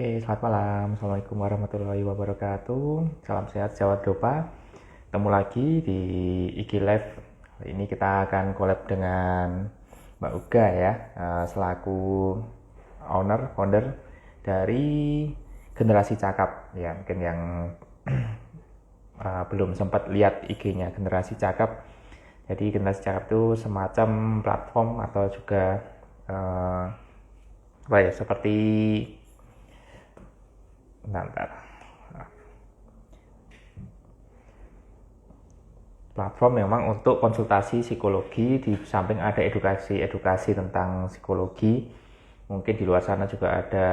Oke, selamat malam. Assalamualaikum warahmatullahi wabarakatuh. Salam sehat, jawab dopa. Ketemu lagi di IG Live. Hari ini kita akan collab dengan Mbak Uga ya, selaku founder dari Generasi Cakap. Ya, mungkin yang belum sempat lihat IG-nya Generasi Cakap. Jadi Generasi Cakap itu semacam platform atau juga seperti bentar, platform memang untuk konsultasi psikologi, di samping ada edukasi tentang psikologi. Mungkin di luar sana juga ada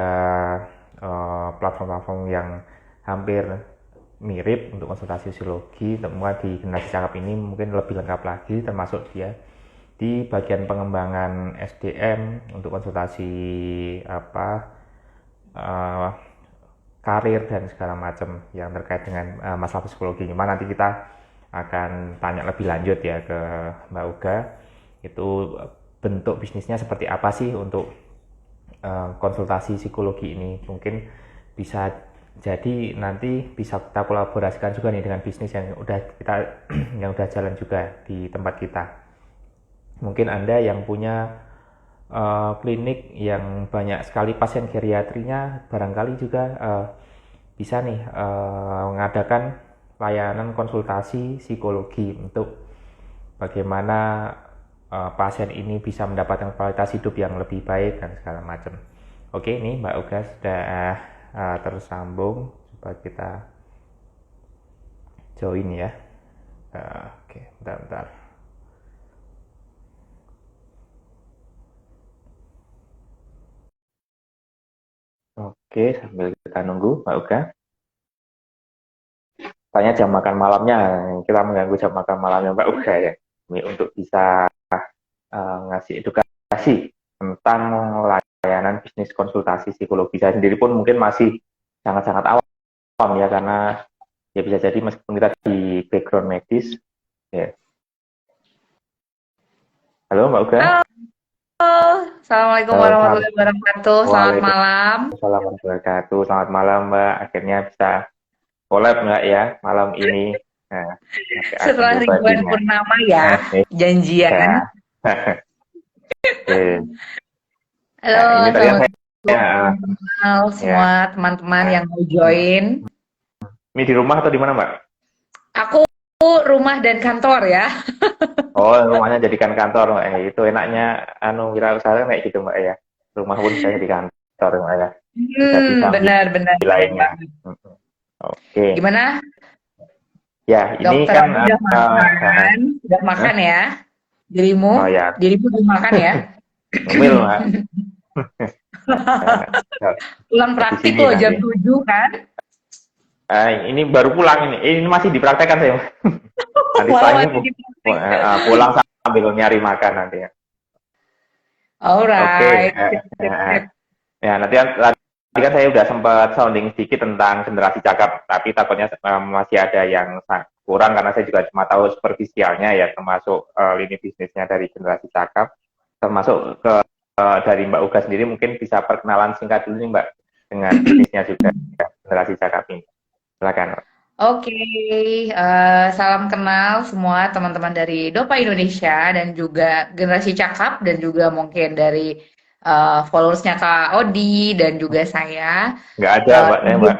platform-platform yang hampir mirip untuk konsultasi psikologi. Temuan di Generasi Cakap ini mungkin lebih lengkap lagi, termasuk dia di bagian pengembangan SDM untuk konsultasi karir dan segala macam yang terkait dengan masalah psikologi. Cuma nanti kita akan tanya lebih lanjut ya ke Mbak Uga, itu bentuk bisnisnya seperti apa sih untuk konsultasi psikologi ini. Mungkin bisa jadi nanti bisa kita kolaborasikan juga nih dengan bisnis yang udah kita yang udah jalan juga di tempat kita. Mungkin Anda yang punya klinik yang banyak sekali pasien geriatrinya, barangkali juga bisa nih mengadakan layanan konsultasi psikologi untuk bagaimana pasien ini bisa mendapatkan kualitas hidup yang lebih baik dan segala macam. Oke, ini Mbak Uga sudah tersambung. Coba kita join ya. Oke, bentar. Oke, sambil kita nunggu Mbak Uga. Tanya jam makan malamnya, kita mengganggu jam makan malamnya Mbak Uga ya. Ini untuk bisa ngasih edukasi tentang layanan bisnis konsultasi psikologi. Saya sendiri pun mungkin masih sangat-sangat awam ya, karena ya bisa jadi meskipun kita di background medis ya. Halo Mbak Uga. Halo, Assalamualaikum Halo, warahmatullahi wabarakatuh. Selamat malam. Waalaikumsalam warahmatullahi wabarakatuh. Selamat malam Mbak. Akhirnya bisa collab Mbak ya malam ini. Nah, akan Setelah ribuan berbagi. purnama ya, janjian. Ya. Oke. Halo, Nah, ini tadi selamat saya kenal ya. semua teman-teman Nah, yang mau join. ini di rumah atau di mana Mbak? Aku rumah dan kantor ya. Oh, rumahnya jadikan kantor, Mbak. Itu enaknya wirausaha kayak gitu, Mbak ya. Rumah pun saya di kantor, Mbak ya. Bisa disambi Benar-benar benar lainnya. banget. Oke. Gimana? Ya, ini Dokter kan Adi udah makan? Udah makan ya? Dirimu? oh ya, Dirimu udah makan ya? ngemil, Mbak. Ya, Pulang di praktik sini loh nanti. jam 7 kan? Ini baru pulang ini. Ini masih dipraktekkan saya. Nanti Wow, setelah ini masih dipraktikkan. pulang sambil nyari makan nanti ya. Oke. Alright, sip, sip, sip. Ya, tadi kan saya udah sempat sounding sedikit tentang Generasi Cakap, tapi takutnya masih ada yang kurang karena saya juga cuma tahu superficialnya ya, termasuk lini bisnisnya dari Generasi Cakap, termasuk dari Mbak Uga sendiri. Mungkin bisa perkenalan singkat dulu nih Mbak dengan bisnisnya juga ya, Generasi Cakap ini. Silakan. Oke, salam kenal semua teman-teman dari Dopa Indonesia dan juga Generasi Cakap dan juga mungkin dari followersnya Kak Odi dan juga saya. Nggak ada Eh, Mbaknya Mbak.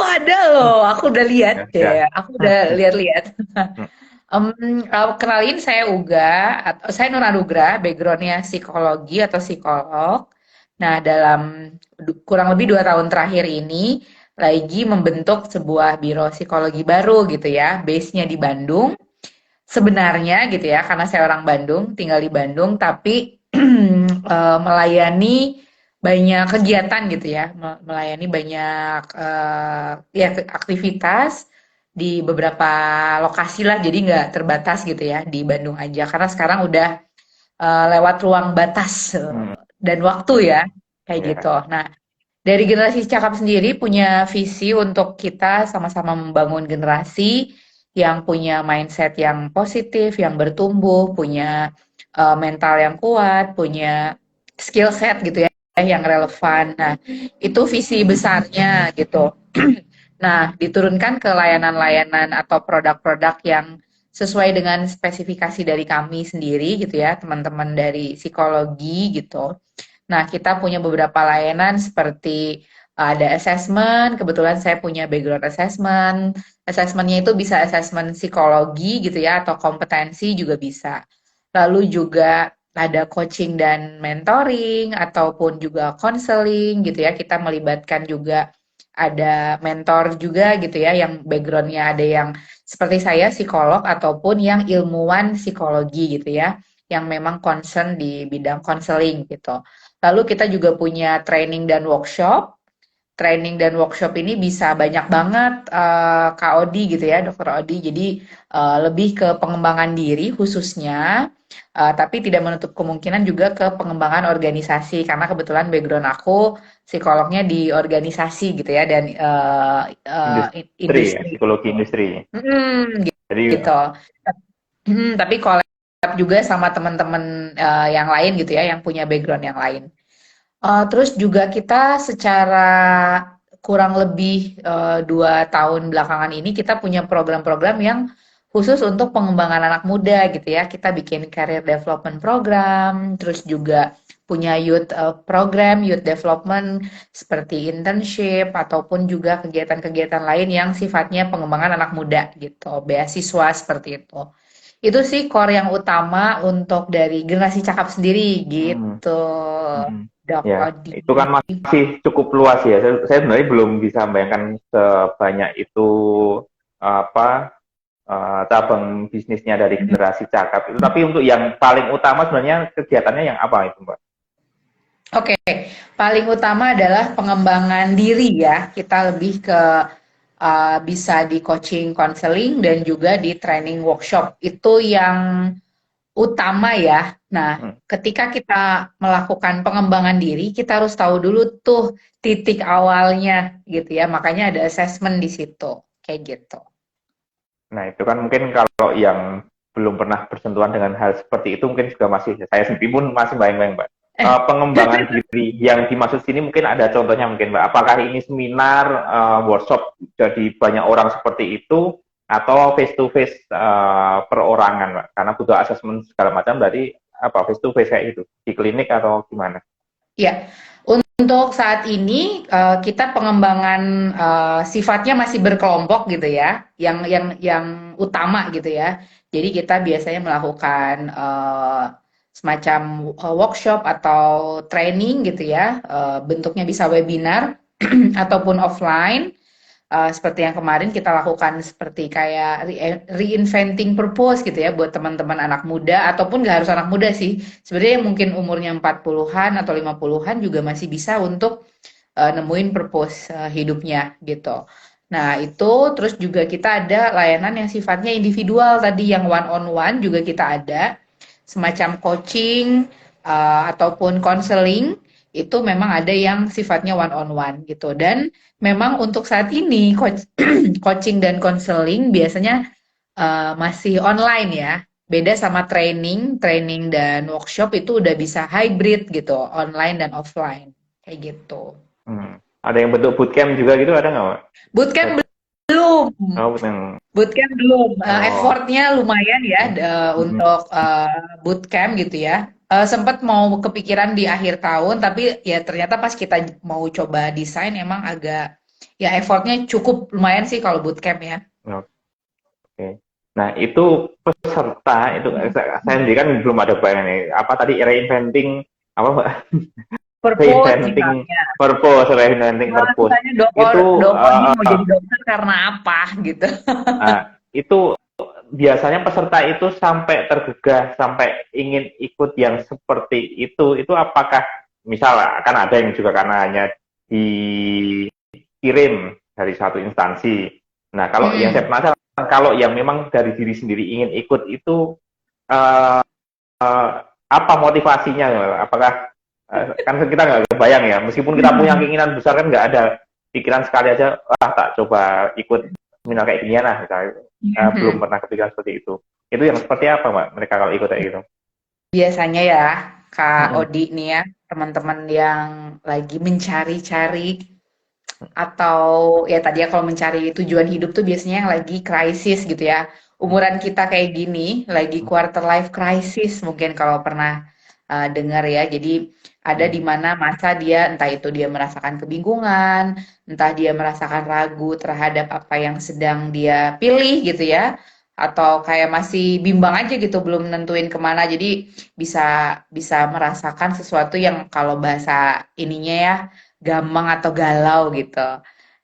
ada loh, aku udah lihat Nggak ada. deh, aku udah lihat-lihat. Kenalin saya Uga, atau saya Nur Anugrah, backgroundnya psikologi atau psikolog. Nah, dalam kurang lebih 2 tahun terakhir ini lagi membentuk sebuah biro psikologi baru gitu ya, base-nya di Bandung. Sebenarnya gitu ya, karena saya orang Bandung, tinggal di Bandung, tapi melayani banyak kegiatan gitu ya, melayani banyak ya aktivitas di beberapa lokasi lah, jadi nggak terbatas gitu ya di Bandung aja. Karena sekarang udah lewat ruang batas Hmm, dan waktu ya, kayak ya. gitu. Nah, dari generasi Cakap sendiri punya visi untuk kita sama-sama membangun generasi yang punya mindset yang positif, yang bertumbuh, punya mental yang kuat, punya skill set gitu ya. yang relevan. Nah, itu visi besarnya gitu. Nah, diturunkan ke layanan-layanan atau produk-produk yang sesuai dengan spesifikasi dari kami sendiri gitu ya, teman-teman dari psikologi gitu. Nah, kita punya beberapa layanan seperti ada assessment, kebetulan saya punya background assessment. Assessmentnya itu bisa assessment psikologi gitu ya, atau kompetensi juga bisa. Lalu juga ada coaching dan mentoring, ataupun juga counseling gitu ya. Kita melibatkan juga ada mentor juga gitu ya, yang backgroundnya ada yang seperti saya psikolog ataupun yang ilmuwan psikologi gitu ya, yang memang concern di bidang counseling gitu. Lalu kita juga punya training dan workshop. Training dan workshop ini bisa banyak banget Kak Odi gitu ya, Dokter Odi. Jadi lebih ke pengembangan diri khususnya, tapi tidak menutup kemungkinan juga ke pengembangan organisasi karena kebetulan background aku psikolognya di organisasi gitu ya dan Industri ya, industri. psikologi industri. Jadi Gitu. Tapi collab juga sama teman-teman yang lain gitu ya, yang punya background yang lain. Terus juga kita secara kurang lebih 2 tahun belakangan ini kita punya program-program yang khusus untuk pengembangan anak muda gitu ya. Kita bikin career development program, terus juga punya youth program, youth development seperti internship ataupun juga kegiatan-kegiatan lain yang sifatnya pengembangan anak muda gitu, beasiswa seperti itu. Itu sih core yang utama untuk dari generasi cakap sendiri hmm, gitu. hmm. Dok Ya, Odi. itu kan masih cukup luas ya. Saya sebenarnya belum bisa membayangkan sebanyak itu apa cabang bisnisnya dari generasi cakap itu. Tapi untuk yang paling utama sebenarnya kegiatannya yang apa itu, Mbak? Oke, paling utama adalah pengembangan diri ya. Kita lebih ke bisa di coaching, counseling, dan juga di training workshop. Itu yang utama ya. Nah, Hmm. ketika kita melakukan pengembangan diri, kita harus tahu dulu tuh titik awalnya gitu ya. Makanya ada assessment di situ, kayak gitu. Nah, itu kan mungkin kalau yang belum pernah bersentuhan dengan hal seperti itu mungkin juga masih, saya sendiri pun masih bayang-bayang, Mbak. Pengembangan diri yang dimaksud sini mungkin ada contohnya mungkin, Mbak. Apakah ini seminar, workshop jadi banyak orang seperti itu, atau face to face perorangan, Mbak? Karena butuh asesmen segala macam, berarti apa face to face kayak gitu di klinik atau gimana? Ya, untuk saat ini kita pengembangan sifatnya masih berkelompok gitu ya, yang utama gitu ya. Jadi kita biasanya melakukan semacam workshop atau training gitu ya, bentuknya bisa webinar ataupun offline. Seperti yang kemarin kita lakukan seperti kayak reinventing purpose gitu ya buat teman-teman anak muda ataupun nggak harus anak muda sih. Sebenarnya mungkin umurnya 40-an atau 50-an juga masih bisa untuk nemuin purpose hidupnya gitu. Nah, itu terus juga kita ada layanan yang sifatnya individual tadi yang one on one juga kita ada semacam coaching ataupun counseling itu memang ada yang sifatnya one on one gitu dan memang untuk saat ini coaching dan counseling biasanya masih online ya. Beda sama training, training dan workshop itu udah bisa hybrid gitu, online dan offline. Kayak gitu. Hmm. Ada yang bentuk bootcamp juga gitu, ada nggak, Mbak? Bootcamp belum. Oh, bootcamp. Bootcamp belum. Oh. Effortnya lumayan ya Hmm. untuk bootcamp gitu ya. Sempat mau kepikiran di akhir tahun, tapi ya ternyata pas kita mau coba desain emang agak ya effortnya cukup lumayan sih kalau bootcamp ya. Oke. Nah, itu peserta itu saya sendiri kan belum ada bayangan nih. Apa tadi reinventing apa, Mbak? Purpose Reinventing misalnya. purpose, reinventing Nah, purpose. misalnya dokter Itu dokter ini mau jadi dokter karena apa gitu. itu biasanya peserta itu sampai tergugah, sampai ingin ikut yang seperti itu apakah misal kan ada yang juga karena hanya dikirim dari satu instansi. Nah, kalau yang saya Hmm. penasaran, kalau yang memang dari diri sendiri ingin ikut itu uh, apa motivasinya? Apakah kan kita nggak kebayang ya, meskipun kita punya keinginan besar kan nggak ada pikiran sekali aja, tak coba ikut seminar kayak ginian lah, misalnya. Belum pernah kepikiran seperti itu. Itu yang seperti apa, Mbak? Mereka kalau ikut kayak gitu? Biasanya ya. Kak Mm-mm. Odi nih ya, teman-teman yang lagi mencari-cari atau ya tadi ya kalau mencari tujuan hidup tuh biasanya yang lagi krisis gitu ya. Umuran kita kayak gini, lagi quarter life crisis mungkin kalau pernah dengar ya. Jadi ada di mana masa dia entah itu dia merasakan kebingungan, entah dia merasakan ragu terhadap apa yang sedang dia pilih gitu ya, atau kayak masih bimbang aja gitu belum nentuin kemana. Jadi bisa bisa merasakan sesuatu yang kalau bahasa ininya ya gamang atau galau gitu.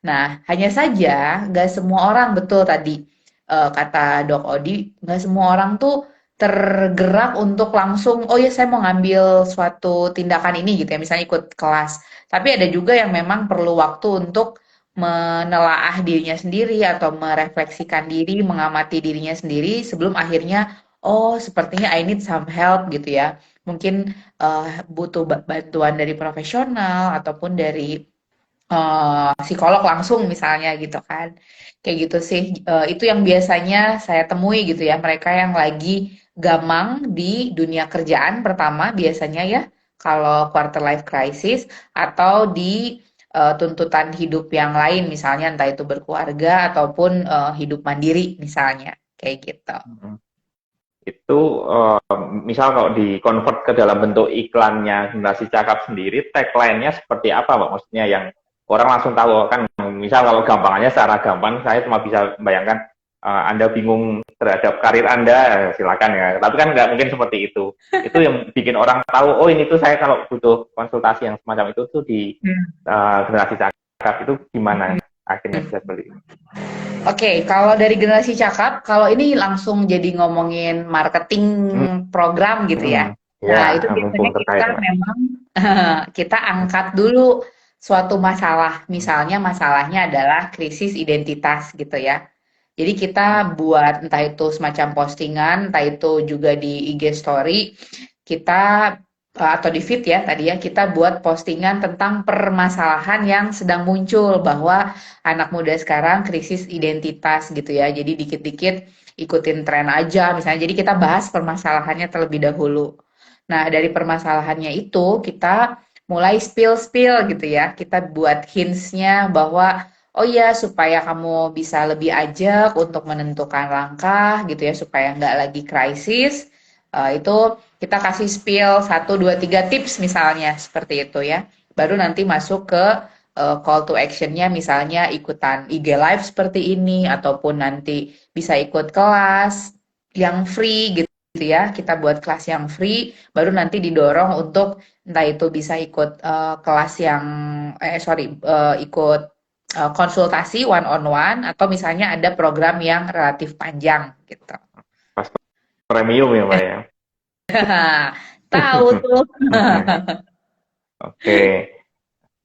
Nah, hanya saja nggak semua orang betul tadi kata Dok Odi, nggak semua orang tuh tergerak untuk langsung, oh ya saya mau ngambil suatu tindakan ini gitu ya, misalnya ikut kelas. Tapi ada juga yang memang perlu waktu untuk menelaah dirinya sendiri atau merefleksikan diri, mengamati dirinya sendiri sebelum akhirnya, oh sepertinya I need some help gitu ya. Mungkin butuh bantuan dari profesional ataupun dari psikolog langsung misalnya gitu kan. Kayak gitu sih. Itu yang biasanya saya temui gitu ya. Mereka yang lagi gamang di dunia kerjaan pertama biasanya ya kalau quarter life crisis atau di tuntutan hidup yang lain misalnya entah itu berkeluarga ataupun hidup mandiri misalnya kayak gitu. Mm-mm. Itu misal kalau di convert ke dalam bentuk iklannya generasi cakap sendiri, tagline-nya seperti apa, Pak? Maksudnya yang orang langsung tahu kan, misal kalau gampangannya secara gampang, saya cuma bisa membayangkan Anda bingung terhadap karir Anda, silakan ya. Tapi kan nggak mungkin seperti itu. Itu yang bikin orang tahu, oh ini tuh saya kalau butuh konsultasi yang semacam itu tuh di Hmm. generasi cakap itu gimana akhirnya bisa seperti itu. Oke, kalau dari generasi cakap, kalau ini langsung jadi ngomongin marketing Hmm, program gitu ya. hmm. Ya, Nah, itu mumpung biasanya terkait, kita Pak. memang kita angkat dulu suatu masalah. Misalnya masalahnya adalah krisis identitas gitu ya. Jadi kita buat entah itu semacam postingan, entah itu juga di IG story, kita atau di feed ya tadi ya, kita buat postingan tentang permasalahan yang sedang muncul bahwa anak muda sekarang krisis identitas gitu ya. Jadi dikit-dikit ikutin tren aja misalnya. Jadi kita bahas permasalahannya terlebih dahulu. Nah, dari permasalahannya itu kita mulai spill-spill gitu ya. Kita buat hints-nya bahwa oh iya supaya kamu bisa lebih ajak untuk menentukan langkah gitu ya supaya nggak lagi krisis. Itu kita kasih spill 1, 2, 3 tips misalnya seperti itu ya. Baru nanti masuk ke call to action-nya misalnya ikutan IG live seperti ini ataupun nanti bisa ikut kelas yang free gitu ya. Kita buat kelas yang free baru nanti didorong untuk entah itu bisa ikut kelas yang sorry ikut konsultasi one on one atau misalnya ada program yang relatif panjang gitu. Pas premium ya, Pak ya. Tahu tuh. Oke,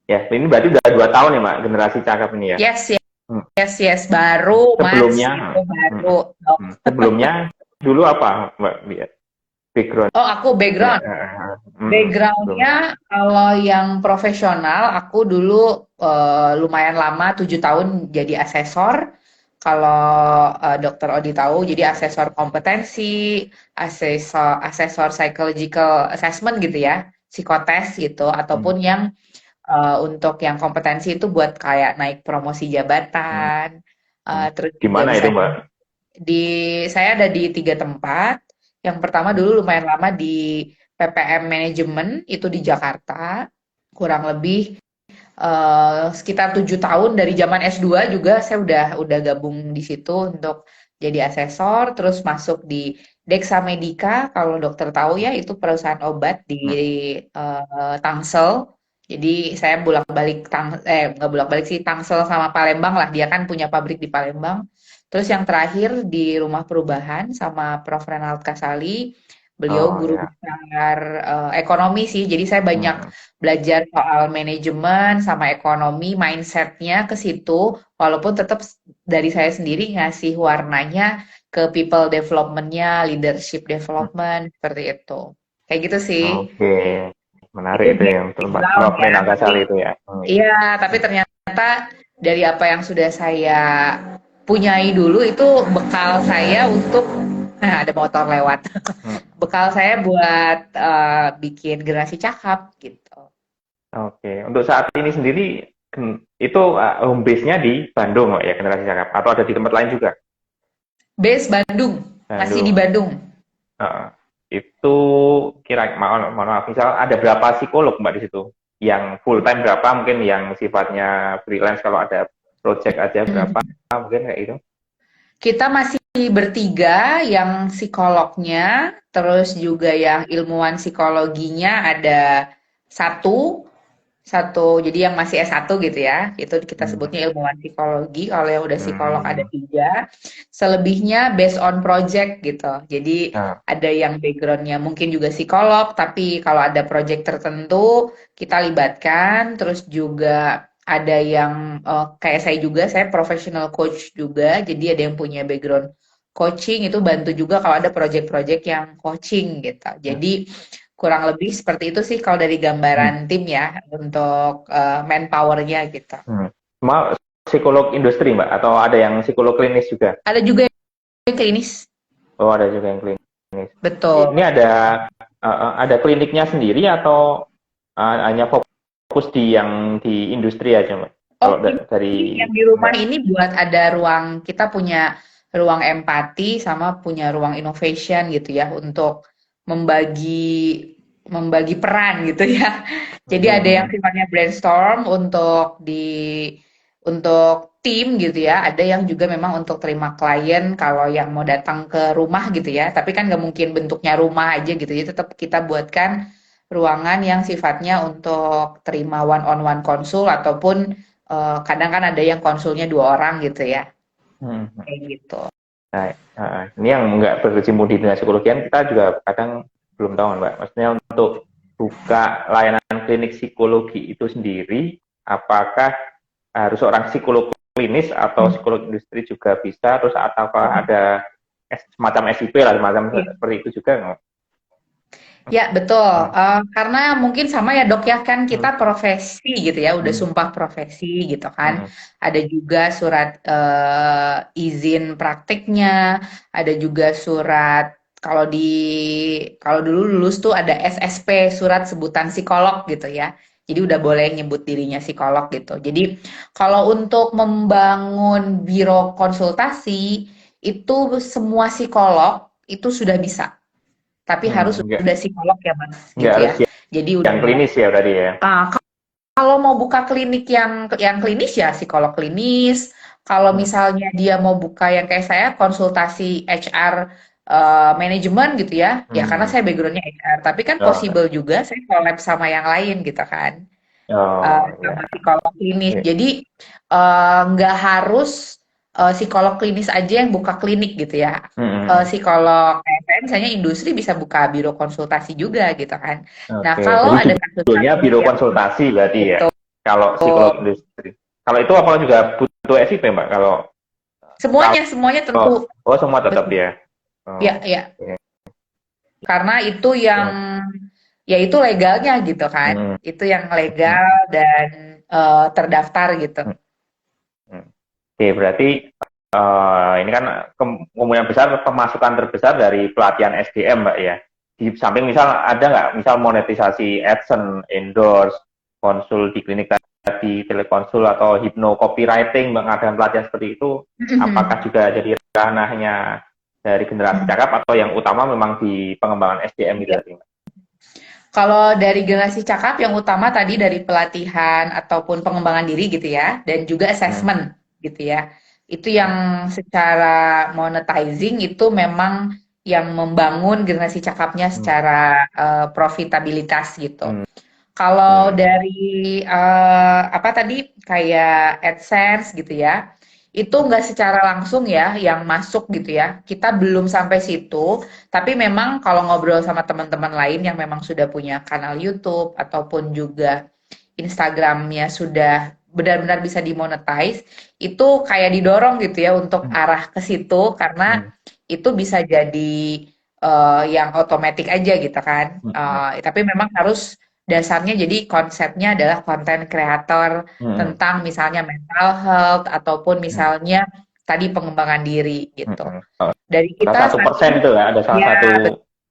ya ini berarti udah 2 tahun ya, Mbak, generasi cakap ini ya. Yes, yes, Hmm. yes, yes, baru Mas, Sebelumnya, itu hmm, baru. sebelumnya dulu apa, Mbak, lihat background? Oh, aku Ya, background. sebelumnya. Backgroundnya kalau yang profesional, aku dulu lumayan lama 7 tahun jadi asesor. Kalau Dokter Odi tahu, jadi asesor kompetensi, asesor asesor psychological assessment gitu ya, psikotes gitu, Hmm, ataupun yang untuk yang kompetensi itu buat kayak naik promosi hmm, jabatan, hmm. terus juga Gimana itu, Mbak? misalnya di saya ada di 3 tempat. Yang pertama Hmm, dulu lumayan lama di PPM Manajemen itu di Jakarta, kurang lebih sekitar 7 tahun dari zaman S2 juga saya udah gabung di situ untuk jadi asesor, terus masuk di Dexa Medica kalau dokter tahu ya itu perusahaan obat di hmm. Tangsel. Jadi saya bolak-balik nggak bolak-balik sih Tangsel sama Palembang lah dia kan punya pabrik di Palembang. Terus yang terakhir di Rumah Perubahan sama Prof. Renald Kasali. Beliau Oh guru ya. besar ekonomi sih. Jadi saya banyak Hmm, belajar soal manajemen sama ekonomi, mindsetnya ke situ. Walaupun tetap dari saya sendiri ngasih warnanya ke people development-nya, leadership hmm. development, seperti itu. Kayak gitu sih. Oke, menarik Itu itu dia ya, background Prof. ya. Renal Tapi Kasali itu ya. Oh, iya. iya, tapi ternyata dari apa yang sudah saya punyai dulu itu bekal saya untuk nah ada motor lewat. bekal saya buat bikin generasi cakap gitu. Oke, untuk saat ini sendiri itu home base-nya di Bandung, Mbak, ya, generasi cakap, atau ada di tempat lain juga? Base Bandung, masih di Bandung. Bandung. Heeh. Itu mohon maaf, misal ada berapa psikolog Mbak di situ? Yang full time berapa, mungkin yang sifatnya freelance kalau ada project aja berapa, mungkin kayak gitu. Kita masih bertiga, yang psikolognya, terus juga yang ilmuwan psikologinya ada satu, satu, jadi yang masih S1 gitu ya, itu kita Hmm. sebutnya ilmuwan psikologi. Kalau yang udah psikolog ada Hmm. 3, selebihnya based on project gitu. Jadi Nah, ada yang backgroundnya mungkin juga psikolog, tapi kalau ada project tertentu kita libatkan. Terus juga ada yang kayak saya juga, saya professional coach juga, jadi ada yang punya background coaching itu bantu juga kalau ada project-project yang coaching gitu. hmm. Jadi kurang lebih seperti itu sih kalau dari Hmm. gambaran tim ya untuk manpower-nya gitu. Hmm. Cuma psikolog industri Mbak, atau ada yang psikolog klinis juga? Ada juga yang klinis, Oh, ada juga yang klinis. betul. Ini ada kliniknya sendiri atau hanya fokus di yang di industri aja, Mbak? Oh, Kalau ini dari yang di rumah Mbak. ini buat ada ruang, kita punya ruang empati sama punya ruang innovation gitu ya untuk membagi membagi peran gitu ya. Jadi ada yang Hmm. sifatnya brainstorm untuk tim gitu ya. Ada yang juga memang untuk terima klien kalau yang mau datang ke rumah gitu ya. Tapi kan nggak mungkin bentuknya rumah aja gitu. Jadi tetap kita buatkan ruangan yang sifatnya untuk terima one on one konsul ataupun kadang kan ada yang konsulnya 2 orang gitu ya, Hmm. kayak gitu. Nah, ini yang nggak berkecimpung di dunia psikologian, kita juga kadang belum tahu, Mbak. Maksudnya untuk buka layanan klinik psikologi itu sendiri, apakah harus seorang psikolog klinis atau Hmm. psikolog industri juga bisa, terus ataukah ada semacam SIP lah, semacam seperti itu juga nggak? Ya, betul. Hmm. Karena mungkin sama ya dok ya, kan Hmm. kita profesi gitu ya, udah Hmm. sumpah profesi gitu kan. Hmm. Ada juga surat izin praktiknya, ada juga surat kalau dulu lulus tuh ada SSP, surat sebutan psikolog gitu ya. Jadi udah boleh nyebut dirinya psikolog gitu. Jadi kalau untuk membangun biro konsultasi itu semua psikolog itu sudah bisa. Tapi harus Nggak, udah psikolog ya Mas, nggak gitu harus ya. Jadi udah yang klinis ya berarti ya. ah, kalau mau buka klinik yang klinis ya psikolog klinis. Kalau Hmm. misalnya dia mau buka yang kayak saya konsultasi HR manajemen gitu ya. Ya karena Hmm. saya backgroundnya HR, tapi kan Oh, possible juga saya collab sama yang lain gitu kan. oh Sama ya. psikolog klinis. Ya. Jadi nggak harus psikolog klinis aja yang buka klinik gitu ya. Hmm. Psikolog kayak saya misalnya industri bisa buka biro konsultasi juga gitu kan. Nah Oke, kalau jadi ada judulnya kasus-kasus biro yang konsultasi berarti ya. betul, Kalau psikolog industri. Kalau itu apa juga butuh SIP, Mbak? Kalau semuanya tentu oh semua tetap betul. ya. Oh, Ya, ya. oke. Karena itu yang Ya. ya itu legalnya gitu kan. Hmm. Itu yang Hmm. legal dan terdaftar gitu. Hmm. Hmm. Oke, berarti ini kan kemungkinan besar pemasukan terbesar dari pelatihan SDM, Mbak ya. Di samping misal ada nggak, misal monetisasi AdSense, endorse, konsul di klinik tadi, telekonsul atau hipno copywriting, mengadakan pelatihan seperti itu, apakah juga jadi ranahnya dari generasi cakap atau yang utama memang di pengembangan SDM gitu Ya. tadi, Mbak? Kalau dari generasi cakap yang utama tadi dari pelatihan ataupun pengembangan diri gitu ya, dan juga Hmm. assessment gitu ya. Itu yang secara monetizing itu memang yang membangun generasi cakapnya Hmm. secara profitabilitas gitu. Hmm. Kalau Hmm. dari apa tadi kayak AdSense gitu ya, itu nggak secara langsung ya yang masuk gitu ya. Kita belum sampai situ, tapi memang kalau ngobrol sama teman-teman lain yang memang sudah punya kanal YouTube ataupun juga Instagramnya sudah benar-benar bisa dimonetize, itu kayak didorong gitu ya untuk Hmm. arah ke situ karena Hmm. itu bisa jadi yang otomatis aja gitu kan. Hmm. Tapi memang harus dasarnya jadi konsepnya adalah konten kreator Hmm. tentang misalnya mental health ataupun Hmm. misalnya tadi pengembangan diri gitu. Hmm. Dari Salah kita satu saat persen ini itu ya, ada salah ya satu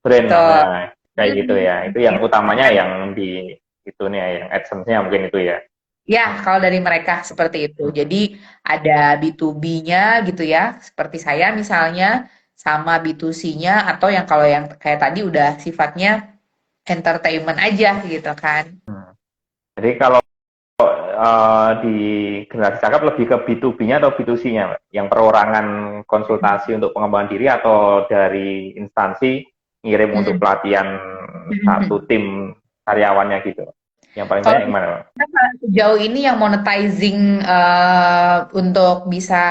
brand, Betul. nah kayak gitu ya. Itu yang utamanya yang di itu nih ya, yang AdSense-nya mungkin itu ya. Ya, kalau dari mereka seperti itu. Jadi ada B2B-nya gitu ya, seperti saya misalnya, sama B2C-nya, atau yang kalau yang kayak tadi udah sifatnya entertainment aja gitu kan. Hmm. Jadi kalau di generasi cakap lebih ke B2B-nya atau B2C-nya, Mbak? Yang perorangan konsultasi untuk pengembangan diri atau dari instansi ngirim untuk Mm-mm. pelatihan satu Mm-mm. tim karyawannya gitu. Yang paling Kalau banyak yang mana, Mbak? kita sejauh ini yang monetizing untuk bisa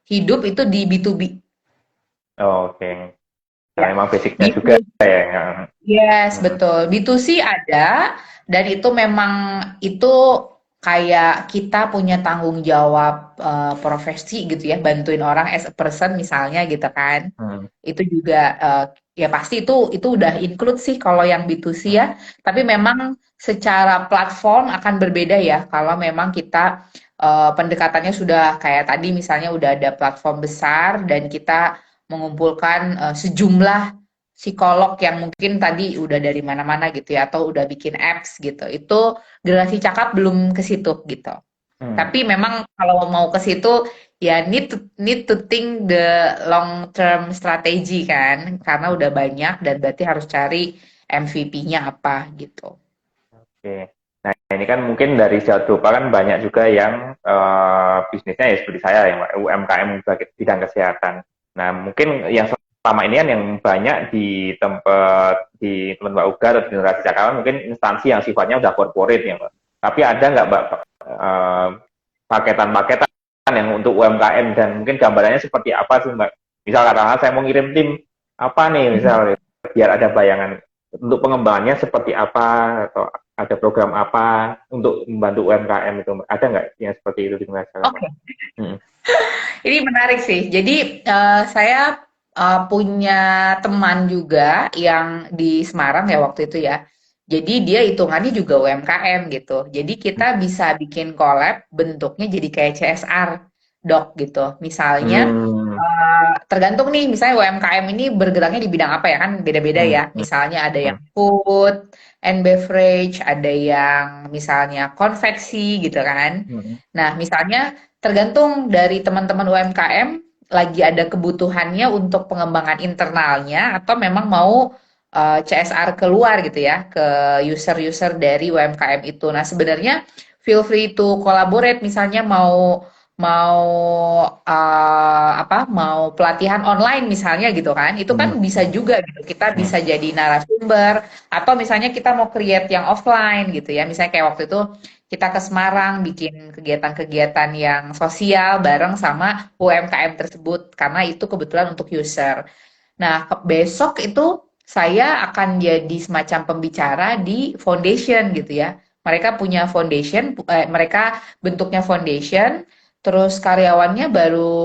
hidup itu di B2B Oh, oke. Karena ya. memang basicnya juga B2, ya. yes, Hmm. betul. B2C ada, dan itu memang itu kayak kita punya tanggung jawab profesi gitu ya, bantuin orang as a person misalnya gitu kan. Hmm. Itu juga ya pasti itu udah include sih kalau yang B2C ya. Tapi memang secara platform akan berbeda ya kalau memang kita pendekatannya sudah kayak tadi misalnya udah ada platform besar dan kita mengumpulkan sejumlah psikolog yang mungkin tadi udah dari mana-mana gitu ya atau udah bikin apps gitu. Itu generasi cakap belum ke situ gitu. Hmm. Tapi memang kalau mau ke situ ya need to think the long term strategy kan karena udah banyak dan berarti harus cari MVP-nya apa gitu. Oke. Nah, ini kan mungkin dari Jadropa kan banyak juga yang bisnisnya ya seperti saya yang UMKM bidang kesehatan. Nah, mungkin yang selama ini kan yang banyak di teman Mbak Uga atau di generasi Cakawan mungkin instansi yang sifatnya udah corporate ya, Mbak. Tapi ada nggak Mbak paketan-paketan yang untuk UMKM dan mungkin gambarannya seperti apa sih Mbak? Misal katakanlah saya mau ngirim tim apa nih misal biar ada bayangan untuk pengembangannya seperti apa atau ada program apa untuk membantu UMKM itu ada nggak yang seperti itu di masyarakat Pak? Oke, Hmm. ini menarik sih. Jadi saya punya teman juga yang di Semarang ya waktu itu ya. Jadi dia hitungannya juga UMKM gitu. Jadi kita bisa bikin collab bentuknya jadi kayak CSR dok gitu. Misalnya Hmm. tergantung nih, misalnya UMKM ini bergeraknya di bidang apa ya, kan beda-beda Hmm. ya. Misalnya ada yang Hmm. food and beverage, ada yang misalnya konveksi gitu kan. Hmm. Nah, misalnya tergantung dari teman-teman UMKM lagi ada kebutuhannya untuk pengembangan internalnya atau memang mau CSR keluar gitu ya ke user-user dari UMKM itu. Nah, sebenarnya feel free to collaborate misalnya mau mau mau pelatihan online misalnya gitu kan itu kan Hmm. bisa juga gitu kita Hmm. bisa jadi narasumber atau misalnya kita mau create yang offline gitu ya misalnya kayak waktu itu kita ke Semarang bikin kegiatan-kegiatan yang sosial bareng sama UMKM tersebut karena itu kebetulan untuk user. Nah, besok itu saya akan jadi semacam pembicara di foundation gitu ya. Mereka punya foundation, mereka bentuknya foundation, terus karyawannya baru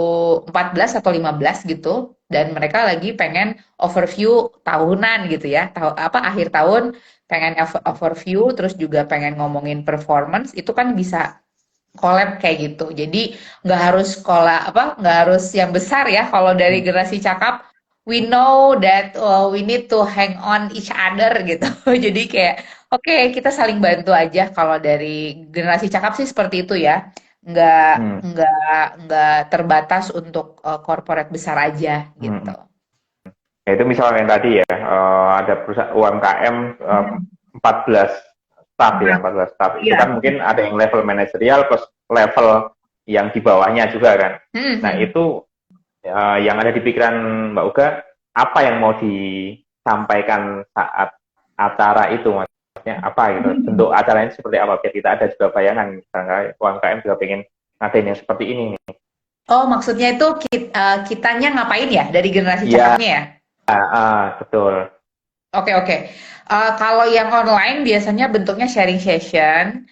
14 atau 15 gitu, dan mereka lagi pengen overview tahunan gitu ya, akhir tahun pengen overview, terus juga pengen ngomongin performance, itu kan bisa collab kayak gitu. Jadi nggak harus yang besar ya. Kalau dari Hmm. generasi cakap, we know that we need to hang on each other gitu. Jadi kayak oke, kita saling bantu aja. Kalau dari generasi cakap sih seperti itu ya. Nggak Hmm. nggak terbatas untuk corporate besar aja gitu. Hmm. Ya, itu misalnya yang tadi ya, ada perusahaan UMKM Hmm. 14 staff ya, Nah, 14 staff. Itu iya. kan mungkin ada yang level manajerial plus level yang di bawahnya juga kan. Hmm, Nah, hmm. itu yang ada di pikiran Mbak Uga, apa yang mau disampaikan saat acara itu? Maksudnya apa gitu? Bentuk acaranya seperti apa? Biar kita ada juga bayangan. Misalnya UMKM juga pengen ngadain yang seperti ini nih. Oh, maksudnya itu kitanya ngapain ya dari generasi Iya, cakapnya ya? betul. Oke, oke. Kalau yang online biasanya bentuknya sharing session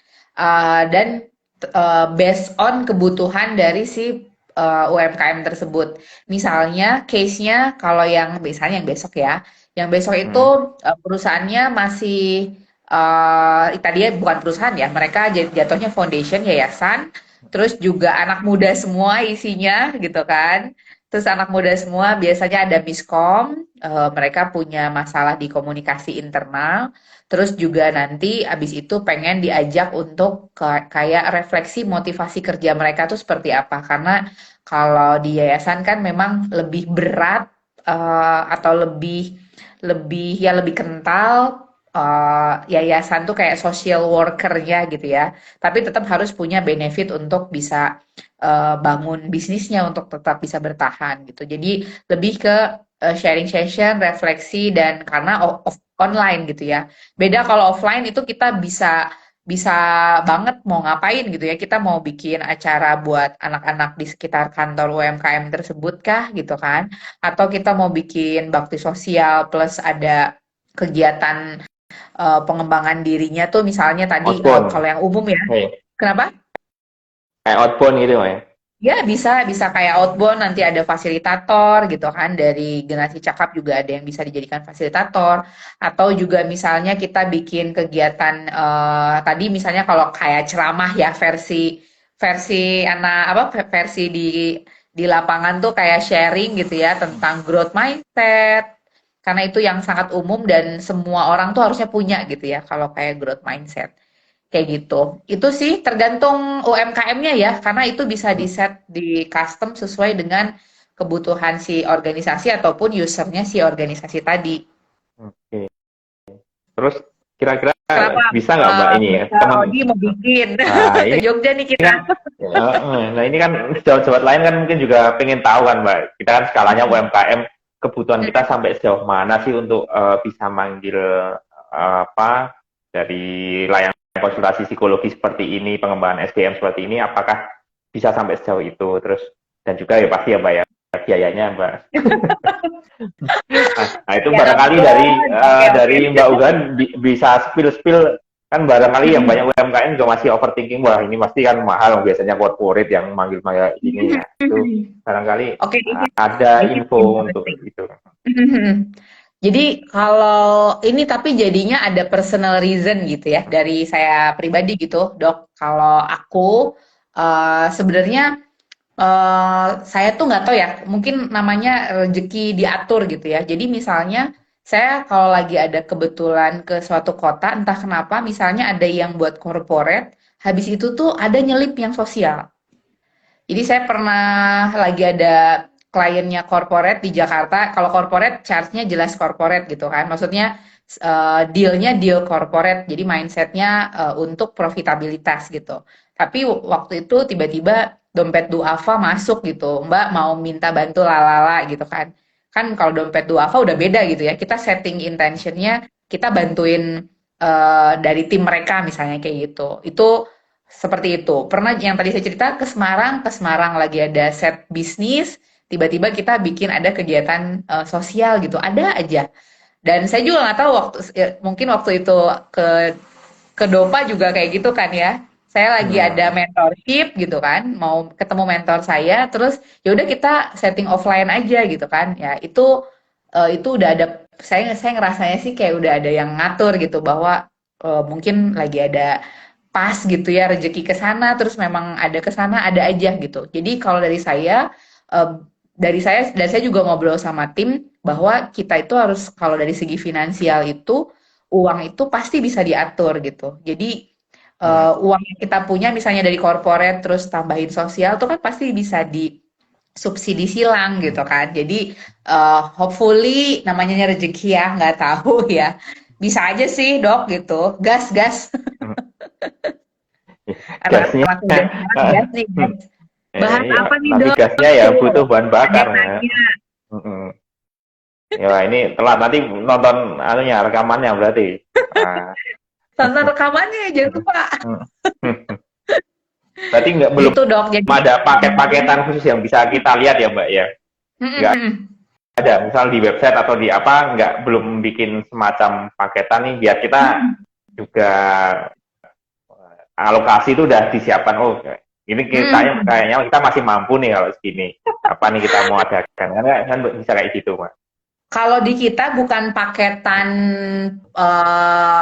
dan based on kebutuhan dari si UMKM tersebut. Misalnya case-nya kalau yang misalnya yang besok ya, yang besok itu Hmm. perusahaannya masih tadinya bukan perusahaan ya, mereka jatuhnya foundation yayasan, terus juga anak muda semua isinya gitu kan. Terus anak muda semua biasanya ada miskom, mereka punya masalah di komunikasi internal, terus juga nanti abis itu pengen diajak untuk kayak refleksi motivasi kerja mereka tuh seperti apa. Karena kalau di yayasan kan memang lebih berat atau lebih lebih ya lebih kental yayasan tuh kayak social worker-nya gitu ya. Tapi tetap harus punya benefit untuk bisa bangun bisnisnya untuk tetap bisa bertahan gitu. Jadi lebih ke sharing session, refleksi dan karena online gitu ya. Beda kalau offline itu kita bisa bisa banget mau ngapain gitu ya. Kita mau bikin acara buat anak-anak di sekitar kantor UMKM tersebut kah gitu kan. Atau kita mau bikin bakti sosial plus ada kegiatan pengembangan dirinya tuh misalnya tadi Outbound. kalau yang umum ya. Hey, Kenapa? kayak outbound gitu ya. Ya, bisa kayak outbound nanti ada fasilitator gitu kan dari generasi cakap juga ada yang bisa dijadikan fasilitator atau juga misalnya kita bikin kegiatan tadi misalnya kalau kayak ceramah ya versi versi anak apa versi di lapangan tuh kayak sharing gitu ya tentang growth mindset karena itu yang sangat umum dan semua orang tuh harusnya punya gitu ya kalau kayak growth mindset. Kayak gitu. Itu sih tergantung UMKM-nya ya, karena itu bisa Hmm, di-set di custom sesuai dengan kebutuhan si organisasi ataupun usernya si organisasi tadi. Oke. Terus kira-kira Kenapa bisa nggak Mbak ini ya Mbak teman? Odi mau bikin Nah ke ini Jogja nih kita? kan, nah ini kan sejawat-sejawat lain kan mungkin juga pengen tahu kan Mbak. Kita kan skalanya UMKM, kebutuhan kita sampai sejauh mana sih untuk bisa manggil apa dari layanan konsultasi psikologi seperti ini, pengembangan SDM seperti ini, apakah bisa sampai sejauh itu? Terus dan juga ya pasti ya Mbak ya biayanya Mbak. Nah, itu Ya barangkali ampun, oke dari oke. Mbak Ugan bisa spill-spill kan barangkali yang banyak UMKM juga masih overthinking wah ini pasti kan mahal biasanya corporate yang manggil-manggil ini ya itu barangkali Oke, ada ini info untuk penting. itu. Jadi kalau ini tapi jadinya ada personal reason gitu ya dari saya pribadi gitu, Dok. Kalau aku sebenarnya saya tuh nggak tahu ya, mungkin namanya rezeki diatur gitu ya. Jadi misalnya saya kalau lagi ada kebetulan ke suatu kota, entah kenapa misalnya ada yang buat corporate, habis itu tuh ada nyelip yang sosial. Jadi saya pernah lagi ada kliennya corporate di Jakarta. Kalau corporate charge-nya jelas corporate gitu kan. Maksudnya deal-nya deal corporate. Jadi mindset-nya untuk profitabilitas gitu. Tapi waktu itu tiba-tiba dompet duafa masuk gitu. Mbak mau minta bantu lalala gitu kan. Kan kalau dompet duafa udah beda gitu ya. Kita setting intention-nya kita bantuin dari tim mereka misalnya kayak gitu. Itu seperti itu. Pernah yang tadi saya cerita ke Semarang lagi ada set bisnis, tiba-tiba kita bikin ada kegiatan sosial gitu, ada aja. Dan saya juga nggak tahu waktu mungkin waktu itu ke ke Dopa juga kayak gitu kan ya. Saya lagi ada Hmm. mentorship gitu kan, mau ketemu mentor saya, terus ya udah kita setting offline aja gitu kan. Ya itu udah ada saya ngerasanya sih kayak udah ada yang ngatur gitu bahwa mungkin lagi ada pas gitu ya rezeki ke sana terus memang ada ke sana ada aja gitu. Jadi kalau eh, dari saya dan saya juga ngobrol sama tim bahwa kita itu harus kalau dari segi finansial itu uang itu pasti bisa diatur gitu. Jadi uang yang kita punya misalnya dari corporate terus tambahin sosial itu kan pasti bisa disubsidi silang gitu kan. Jadi hopefully namanya rezeki ya nggak tahu ya. Bisa aja sih dok gitu. Gas gas. Anak Gasnya anak muda sekarang gas nih gas. Bahas iya apa nih tapi dok? gasnya ya Tuh butuh bahan ada bakar yang ya. nanya. Mm-mm. Ya ini telat nanti nonton anunya rekamannya berarti. Ah. Tonton rekamannya jangan lupa. Berarti nggak belum Gitu dok. Jadi ada paket-paketan khusus yang bisa kita lihat ya Mbak ya. Nggak ada, misal di website atau di apa, nggak belum bikin semacam paketan nih biar kita juga alokasi itu udah disiapkan. Oh, ini kayaknya kita masih mampu nih kalau segini. Apa nih kita mau adakan? Kan bisa kayak gitu, Mbak. kalau di kita bukan paketan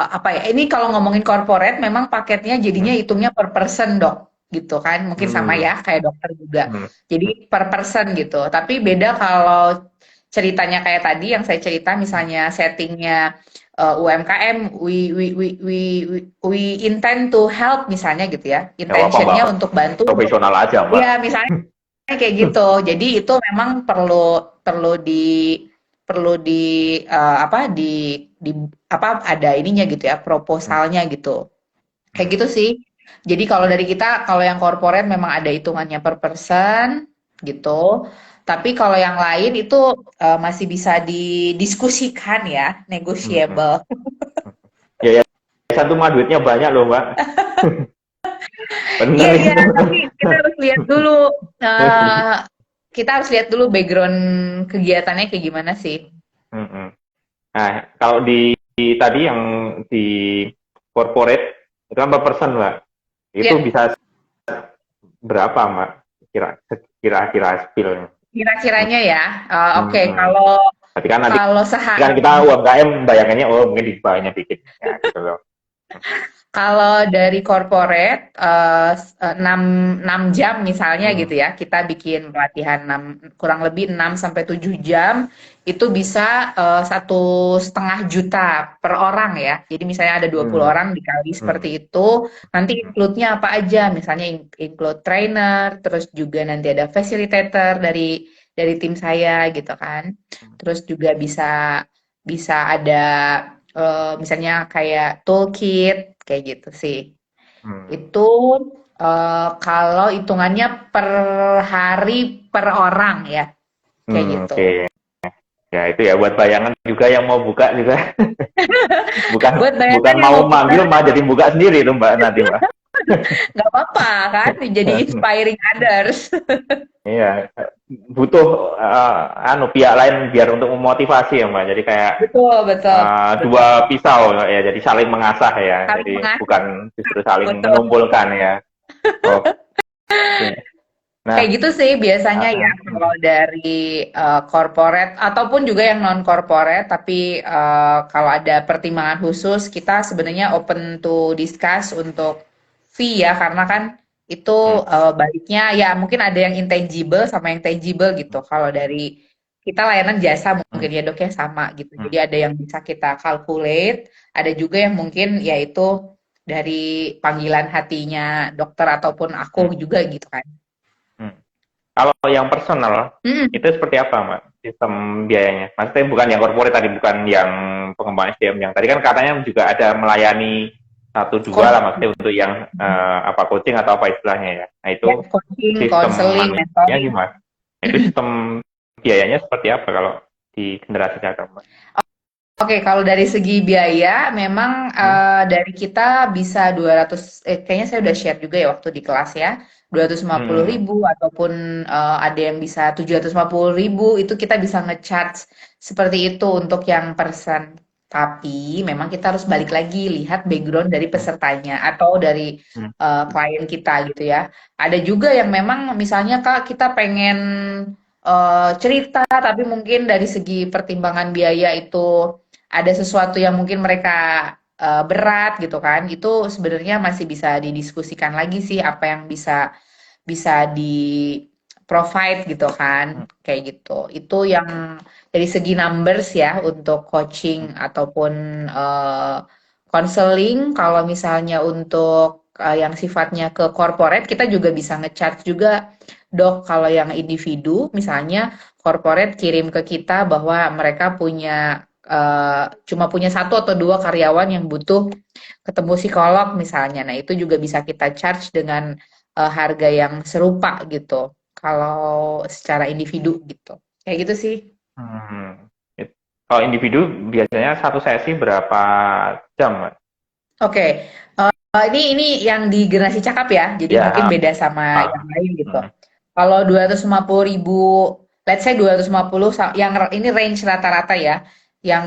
apa ya? Ini kalau ngomongin corporate memang paketnya jadinya hitungnya per person dok. gitu kan. Mungkin sama Hmm. ya kayak dokter juga. Hmm. Jadi per person gitu. Tapi beda kalau ceritanya kayak tadi yang saya cerita misalnya settingnya UMKM, we intend to help misalnya gitu ya. Gak apa-apa Mbak, Intentionnya untuk bantu untuk profesional aja Mbak. ya misalnya kayak gitu. Jadi itu memang perlu perlu di perlu di apa di apa ada ininya gitu ya, Hmm. proposalnya gitu. Kayak Hmm. gitu sih. Jadi kalau dari kita, kalau yang corporate memang ada hitungannya per person gitu. Tapi kalau yang lain itu masih bisa didiskusikan ya, Hmm. Hmm. negotiable. Ya, ya, satu mah duitnya banyak loh Mbak. Bener Iya iya, itu. tapi kita harus lihat dulu eh kita harus lihat dulu background kegiatannya kayak gimana sih. Hmm. Hmm. Nah, kalau di tadi yang di corporate itu kan per person Mbak. Itu Ya, bisa berapa Mbak? Kira-kira spillnya. kira-kiranya ya. Hmm. Oke, Hmm. kalau Tapi kan nanti kalau kan sehari kita UMKM bayangannya oh mungkin di bawahnya dikit ya gitu loh. Kalau dari corporate, 6 jam misalnya Hmm. gitu ya, kita bikin pelatihan kurang lebih 6 sampai 7 jam, itu bisa 1,5 juta per orang ya. Jadi misalnya ada 20 Hmm. orang dikali Hmm. seperti itu, nanti include-nya apa aja? Misalnya include trainer, terus juga nanti ada facilitator dari tim saya gitu kan. Terus juga bisa bisa ada misalnya kayak toolkit kayak gitu sih. Hmm. Itu kalau hitungannya per hari per orang ya, kayak Hmm. gitu. Oke. Ya itu ya buat bayangan juga yang mau buka juga bukan Buat bukan bayangan yang mau mau buka, manggil malah jadi buka sendiri tuh Mbak nanti Mbak. nggak apa-apa kan, jadi inspiring others. Iya, butuh anu pihak lain biar untuk memotivasi ya Mbak. Jadi kayak Betul, betul, dua betul. pisau ya, jadi saling mengasah ya. Saling Jadi mengasah, bukan justru saling betul. menumpulkan ya. Oke. Kayak Nah, gitu sih biasanya ya kalau hmm, dari corporate ataupun juga yang non corporate tapi kalau ada pertimbangan khusus kita sebenarnya open to discuss untuk fee ya karena kan itu hmm, baliknya ya mungkin ada yang intangible sama yang tangible gitu. Kalau dari kita layanan jasa hmm, mungkin ya dok ya sama gitu. hmm, Jadi ada yang bisa kita calculate, ada juga yang mungkin yaitu dari panggilan hatinya dokter ataupun hmm, aku juga gitu kan. hmm. Kalau yang personal Mm. itu seperti apa Mbak? Sistem biayanya? Maksudnya bukan yang corporate tadi, bukan yang pengembangan SDM yang tadi kan katanya juga ada melayani satu dua lah maksudnya untuk yang apa coaching atau apa istilahnya ya. Nah itu Ya, coaching, sistem counseling, manunya mentoring. gimana? Nah, itu sistem biayanya seperti apa kalau di generasi sekarang Mbak? Oke, kalau dari segi biaya, memang Hmm? dari kita bisa 200, kayaknya saya udah share juga ya waktu di kelas ya, 250 Hmm. ribu ataupun ada yang bisa 750 ribu, itu kita bisa nge-charge seperti itu untuk yang person. Tapi memang kita harus balik lagi lihat background dari Hmm. pesertanya atau dari Hmm. klien kita gitu ya. Ada juga yang memang misalnya Kak, kita pengen cerita, tapi mungkin dari segi pertimbangan biaya itu ada sesuatu yang mungkin mereka berat gitu kan, itu sebenarnya masih bisa didiskusikan lagi sih apa yang bisa bisa di provide gitu kan, kayak gitu. Itu yang dari segi numbers ya untuk coaching ataupun counseling. Kalau misalnya untuk yang sifatnya ke corporate, kita juga bisa ngecharge juga dok. Kalau yang individu, misalnya corporate kirim ke kita bahwa mereka punya cuma punya satu atau dua karyawan yang butuh ketemu psikolog misalnya. Nah, itu juga bisa kita charge dengan harga yang serupa gitu. Kalau secara individu gitu. Kayak gitu sih. Hmm. Kalau individu biasanya satu sesi berapa jam Mbak? Oke, ini yang di generasi cakap ya, jadi mungkin Ya. beda sama yang Ah. lain gitu. Hmm. Kalau 250 ribu, let's say 250, yang ini range rata-rata ya, yang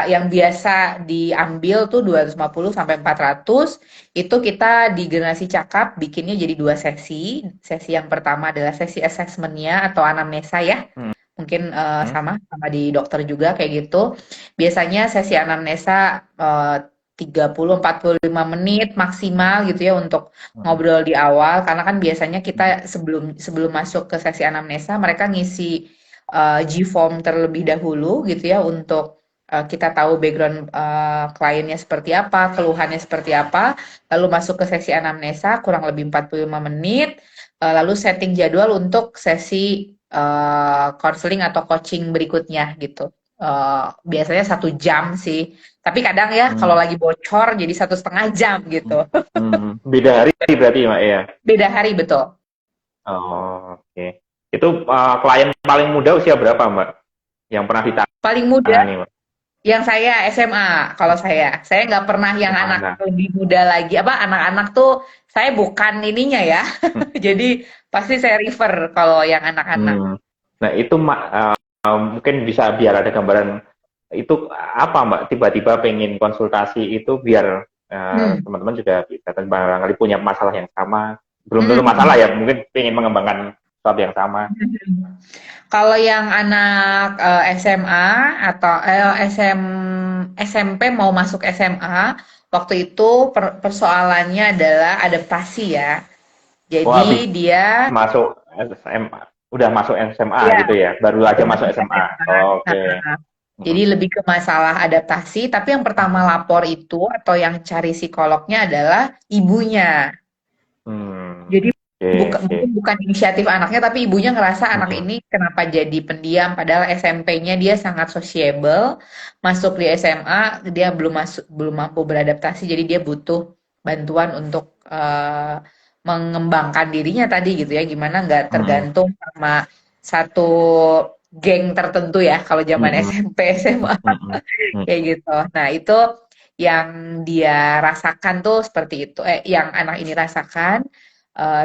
yang biasa diambil tuh 250 sampai 400, itu kita di generasi cakap bikinnya jadi dua sesi. Sesi yang pertama adalah sesi assessmentnya atau anamnesa ya, Hmm. mungkin Hmm. sama di dokter juga kayak gitu. Biasanya sesi anamnesa 30-45 menit maksimal gitu ya untuk Mm-mm. ngobrol di awal karena kan biasanya kita sebelum sebelum masuk ke sesi anamnesa mereka ngisi G-form terlebih dahulu gitu ya untuk kita tahu background kliennya seperti apa, keluhannya seperti apa, lalu masuk ke sesi anamnesa kurang lebih 45 menit, lalu setting jadwal untuk sesi counseling atau coaching berikutnya gitu. Biasanya 1 jam sih. Tapi kadang ya kalau Mm. lagi bocor jadi 1,5 jam gitu. Beda hari berarti Mbak ya. Beda hari betul. Oh, oke. Itu klien paling muda usia berapa Mbak? Yang pernah Paling muda ditangani Mbak? yang saya SMA. Kalau saya nggak pernah yang anak Mana? lebih muda lagi. Apa anak-anak tuh saya bukan ininya ya. Hmm. Jadi pasti saya refer kalau yang anak-anak. Hmm. Nah itu mungkin bisa biar ada gambaran itu apa Mbak tiba-tiba pengen konsultasi itu biar Hmm. teman-teman juga bisa barangkali punya masalah yang sama, belum tentu masalah Hmm. ya, mungkin pengen mengembangkan sesuatu yang sama. Kalau yang anak SMA atau SMP mau masuk SMA, waktu itu persoalannya adalah adaptasi ya. Oh, habis Jadi dia masuk SMA, udah masuk SMA ya gitu ya, baru aja udah masuk masuk SMA. SMA. Oke. Nah, Mm, jadi lebih ke masalah adaptasi, tapi yang pertama mm, lapor itu atau yang cari psikolognya adalah ibunya. Jadi oke, mungkin oke. bukan inisiatif anaknya, tapi ibunya ngerasa anak Mm, ini kenapa jadi pendiam, padahal SMP-nya dia sangat sociable, masuk di SMA dia belum mampu beradaptasi, jadi dia butuh bantuan untuk mengembangkan dirinya tadi gitu ya, gimana nggak mm, tergantung sama satu geng tertentu ya, kalau mm, zaman mm, SMP, SMA mm, mm, mm, kayak gitu. Nah itu yang dia rasakan tuh seperti itu, yang anak ini rasakan.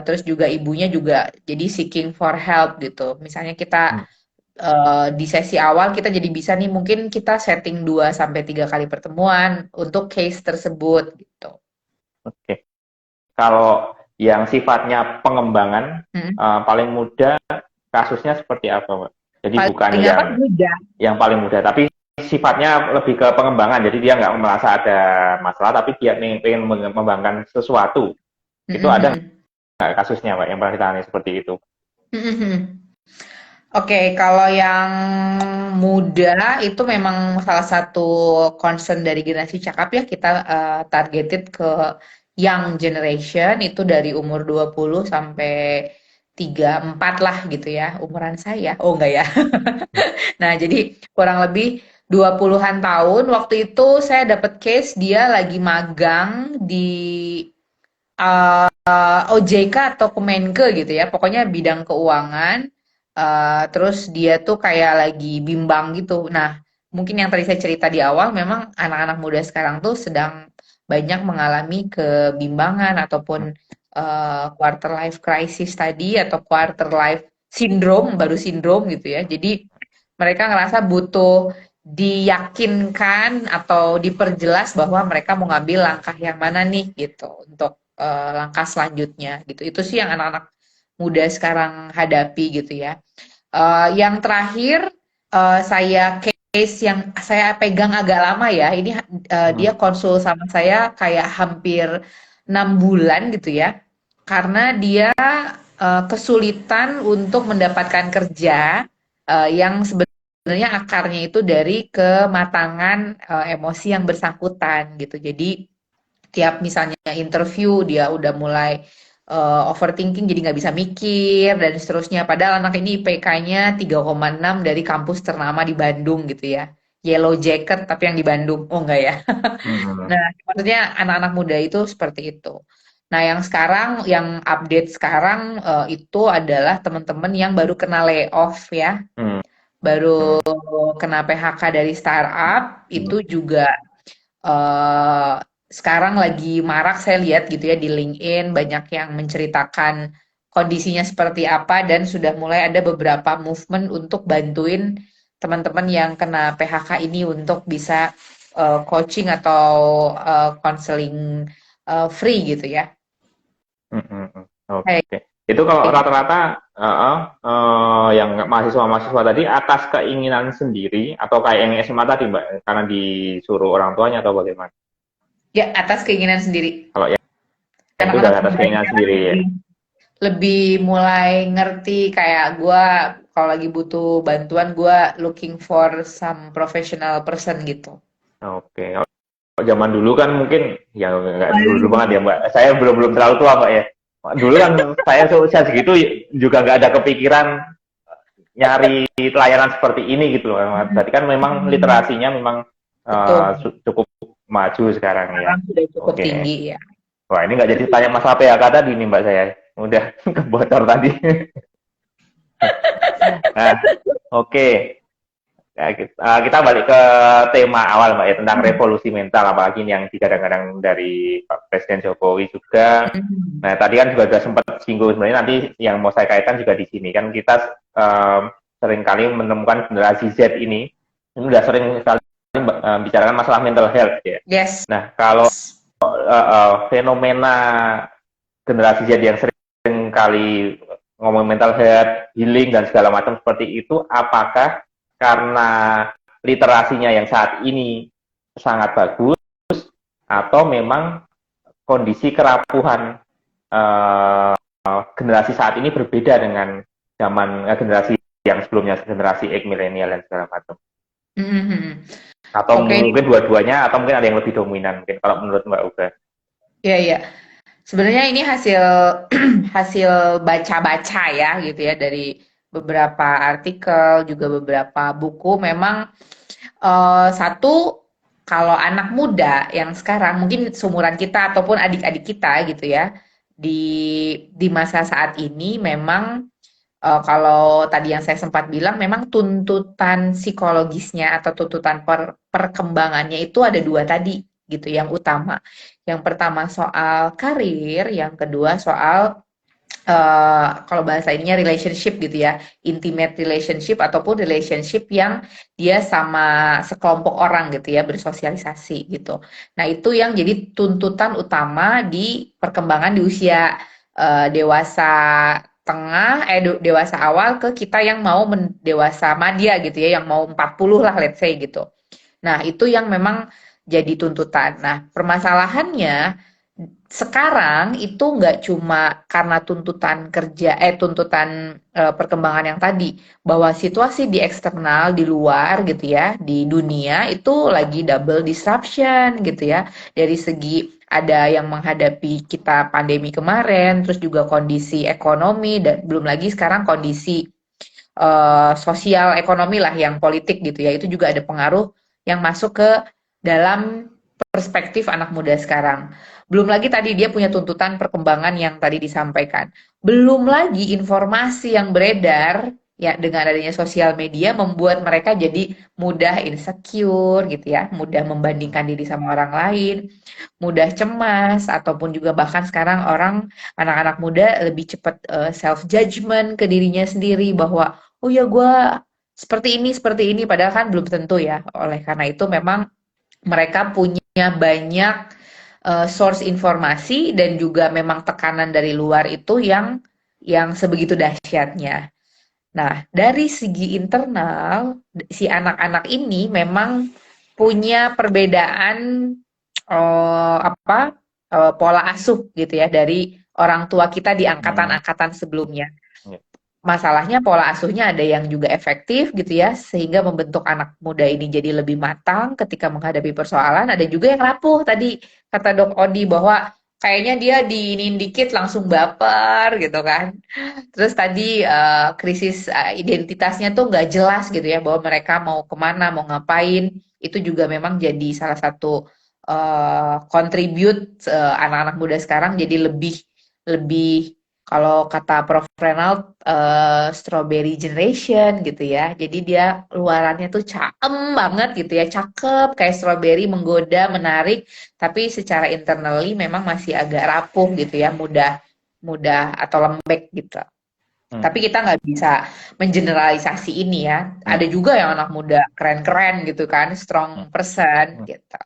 Terus juga ibunya juga jadi seeking for help gitu. Misalnya kita mm. di sesi awal kita jadi bisa nih mungkin kita setting 2 sampai 3 kali pertemuan untuk case tersebut gitu. Oke. Kalau yang sifatnya pengembangan Mm. paling mudah kasusnya seperti apa, Mbak? Jadi bukan Paling apa? Mudah. yang paling mudah, tapi sifatnya lebih ke pengembangan. Jadi dia nggak merasa ada masalah, tapi dia pengen mengembangkan sesuatu. Itu ada Mm-mm. nggak kasusnya, Mbak, yang pernah ditangani seperti itu? Mm-mm. Oke, kalau yang muda itu memang salah satu concern dari generasi cakap ya kita targeted ke young generation itu dari umur 20 sampai 34 lah gitu ya, umuran saya. Oh enggak ya. Nah, jadi kurang lebih 20-an tahun waktu itu saya dapat case dia lagi magang di OJK atau Kemenke gitu ya, pokoknya bidang keuangan. Terus dia tuh kayak lagi bimbang gitu. Nah, mungkin yang tadi saya cerita di awal, memang anak-anak muda sekarang tuh sedang banyak mengalami kebimbangan ataupun quarter life crisis tadi atau quarter life syndrome, baru sindrom gitu ya. Jadi mereka ngerasa butuh diyakinkan atau diperjelas bahwa mereka mau ngambil langkah yang mana nih gitu untuk langkah selanjutnya gitu. Itu sih yang anak-anak muda sekarang hadapi gitu ya. Yang terakhir saya case yang saya pegang agak lama ya. Ini dia Hmm. konsul sama saya kayak hampir 6 bulan gitu ya. Karena dia kesulitan untuk mendapatkan kerja yang sebenarnya akarnya itu dari kematangan emosi yang bersangkutan gitu. Jadi tiap misalnya interview dia udah mulai overthinking jadi nggak bisa mikir dan seterusnya. Padahal anak ini IPK-nya 3,6 dari kampus ternama di Bandung gitu ya. Yellow Jacket tapi yang di Bandung. Oh enggak ya. Hmm. Nah, maksudnya anak-anak muda itu seperti itu. Nah, yang sekarang, yang update sekarang itu adalah teman-teman yang baru kena layoff ya, Hmm. baru Hmm. kena PHK dari startup, Hmm. itu juga eh, sekarang lagi marak saya lihat gitu ya di LinkedIn banyak yang menceritakan kondisinya seperti apa dan sudah mulai ada beberapa movement untuk bantuin teman-teman yang kena PHK ini untuk bisa coaching atau counseling free gitu ya. Hmm. Hmm. Hmm. Kayak Oke. Itu kalau gitu. rata-rata yang mahasiswa-mahasiswa tadi atas keinginan sendiri atau kayak yang SMA tadi Mbak, karena disuruh orang tuanya atau bagaimana? Ya, atas keinginan sendiri. Kalau yang itu udah Anak-anak atas muda ini keinginan kan sendiri ya. lebih mulai ngerti kayak gue kalau lagi butuh bantuan gue looking for some professional person gitu. Oke. Kalau zaman dulu kan mungkin ya nggak dulu Waduh. banget ya Mbak. Saya belum belum terlalu tua Mbak ya. Dulu kan saya seusia segitu juga nggak ada kepikiran nyari layanan seperti ini gitu loh. Berarti kan memang Hmm, literasinya memang betul. cukup maju sekarang ya. Sekarang sudah cukup Oke. tinggi ya. Wah ini nggak jadi tanya masalah PHK tadi nih Mbak saya. Udah kebocor tadi. Nah, oke. Ya, kita balik ke tema awal Mbak ya tentang revolusi mental apalagi yang digadang-gadang dari Pak Presiden Jokowi juga. Hmm. Nah tadi kan juga sudah sempat singgung sebenarnya nanti yang mau saya kaitkan juga di sini kan kita sering kali menemukan generasi Z ini udah sering sekali bicarakan masalah mental health ya. Yes. Nah kalau fenomena generasi Z yang sering kali ngomong mental health, healing dan segala macam seperti itu, apakah karena literasinya yang saat ini sangat bagus atau memang kondisi kerapuhan generasi saat ini berbeda dengan zaman generasi yang sebelumnya generasi X milenial dan segala macam Hmm. atau Oke, mungkin dua-duanya atau mungkin ada yang lebih dominan mungkin kalau menurut Mbak Uga. ya ya. Sebenarnya ini hasil hasil baca-baca ya gitu ya dari beberapa artikel juga beberapa buku. Memang satu kalau anak muda yang sekarang mungkin seumuran kita ataupun adik-adik kita gitu ya di masa saat ini memang kalau tadi yang saya sempat bilang memang tuntutan psikologisnya atau tuntutan perkembangannya itu ada dua tadi gitu yang utama. Yang pertama soal karir, yang kedua soal kalau bahasa ininya relationship gitu ya, intimate relationship ataupun relationship yang dia sama sekelompok orang gitu ya, bersosialisasi gitu. Nah, itu yang jadi tuntutan utama di perkembangan di usia dewasa tengah, dewasa awal ke kita yang mau dewasa madya gitu ya, yang mau 40 lah let's say gitu. Nah, itu yang memang jadi tuntutan. Nah, permasalahannya sekarang itu nggak cuma karena tuntutan kerja, tuntutan perkembangan yang tadi, bahwa situasi di eksternal, di luar gitu ya, di dunia itu lagi double disruption gitu ya. Dari segi ada yang menghadapi kita pandemi kemarin, terus juga kondisi ekonomi, dan belum lagi sekarang kondisi sosial ekonomi lah yang politik gitu ya, itu juga ada pengaruh yang masuk ke dalam perspektif anak muda sekarang. Belum lagi tadi dia punya tuntutan perkembangan yang tadi disampaikan. Belum lagi informasi yang beredar ya dengan adanya sosial media membuat mereka jadi mudah insecure gitu ya, mudah membandingkan diri sama orang lain, mudah cemas ataupun juga bahkan sekarang orang anak-anak muda lebih cepat self judgment ke dirinya sendiri bahwa oh ya gue seperti ini padahal kan belum tentu ya. Oleh karena itu memang mereka punya banyak source informasi dan juga memang tekanan dari luar itu yang sebegitu dahsyatnya. Nah, dari segi internal, si anak-anak ini memang punya perbedaan apa pola asuh gitu ya dari orang tua kita di Hmm. angkatan-angkatan sebelumnya. Ya. Masalahnya pola asuhnya ada yang juga efektif gitu ya, sehingga membentuk anak muda ini jadi lebih matang ketika menghadapi persoalan. Ada juga yang rapuh tadi kata Dok Odi bahwa kayaknya dia diinin dikit langsung baper gitu kan. Terus tadi krisis identitasnya tuh nggak jelas gitu ya bahwa mereka mau kemana, mau ngapain. Itu juga memang jadi salah satu contribute anak-anak muda sekarang jadi lebih lebih kalau kata Prof. Renald strawberry generation gitu ya. Jadi dia luarannya tuh caem banget gitu ya, cakep kayak strawberry, menggoda, menarik, tapi secara internally memang masih agak rapuh gitu ya, mudah mudah atau lembek gitu. Hmm. Tapi kita nggak bisa mengeneralisasi ini ya. Hmm. Ada juga yang anak muda keren-keren gitu kan, strong person Hmm. gitu.